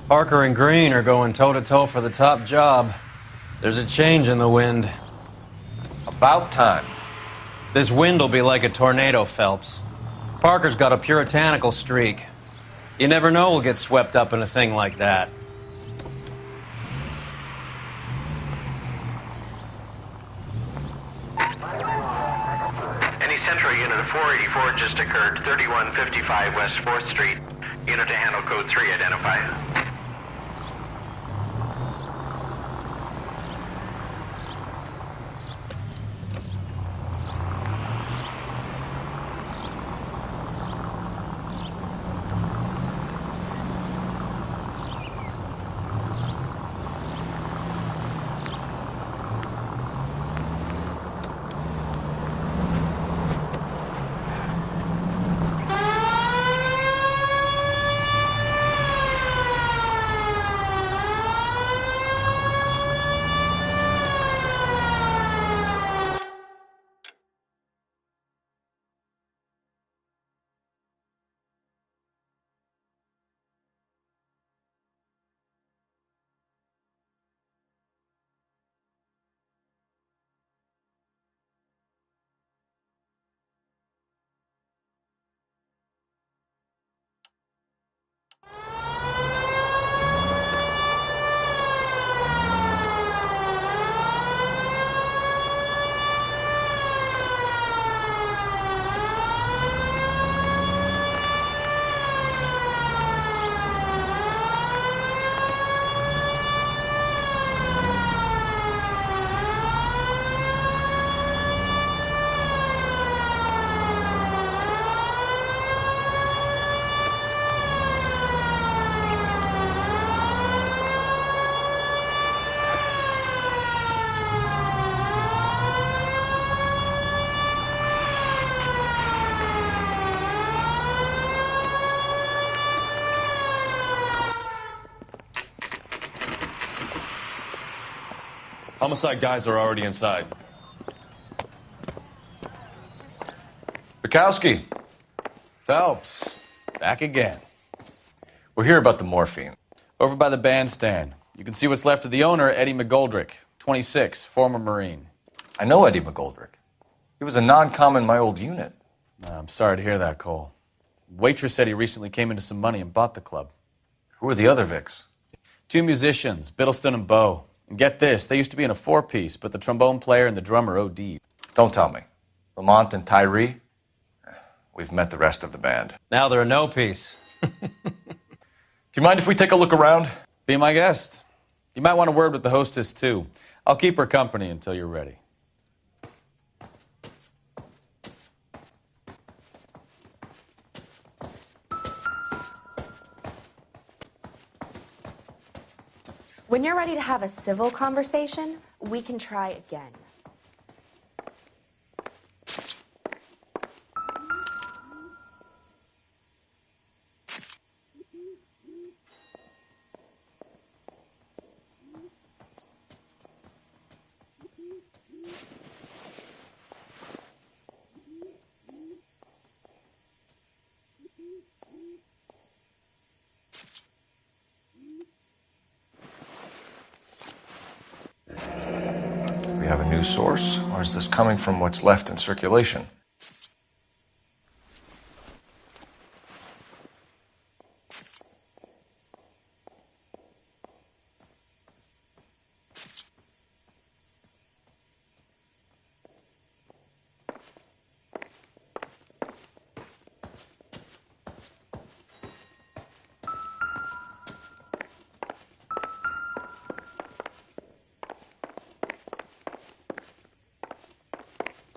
Parker and Green are going toe-to-toe for the top job. There's a change in the wind. About time. This wind will be like a tornado, Phelps. Parker's got a puritanical streak. You never know we'll get swept up in a thing like that. 10-4 just occurred, 3155 West 4th Street. Unit to handle code 3, identify. Homicide guys are already inside. Bukowski. Phelps. Back again. We're here about the morphine. Over by the bandstand. You can see what's left of the owner, Eddie McGoldrick, 26, former Marine. I know Eddie McGoldrick. He was a non-com in my old unit. I'm sorry to hear that, Cole. Waitress said he recently came into some money and bought the club. Who are the other Vics? 2 musicians, Biddleston and Bowe. And get this, they used to be in a 4-piece, but the trombone player and the drummer OD'd. Don't tell me. Lamont and Tyree? We've met the rest of the band. Now they're a no-piece. Do you mind if we take a look around? Be my guest. You might want a word with the hostess, too. I'll keep her company until you're ready. When you're ready to have a civil conversation, we can try again. We have a new source, or is this coming from what's left in circulation?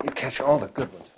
You catch all the good ones.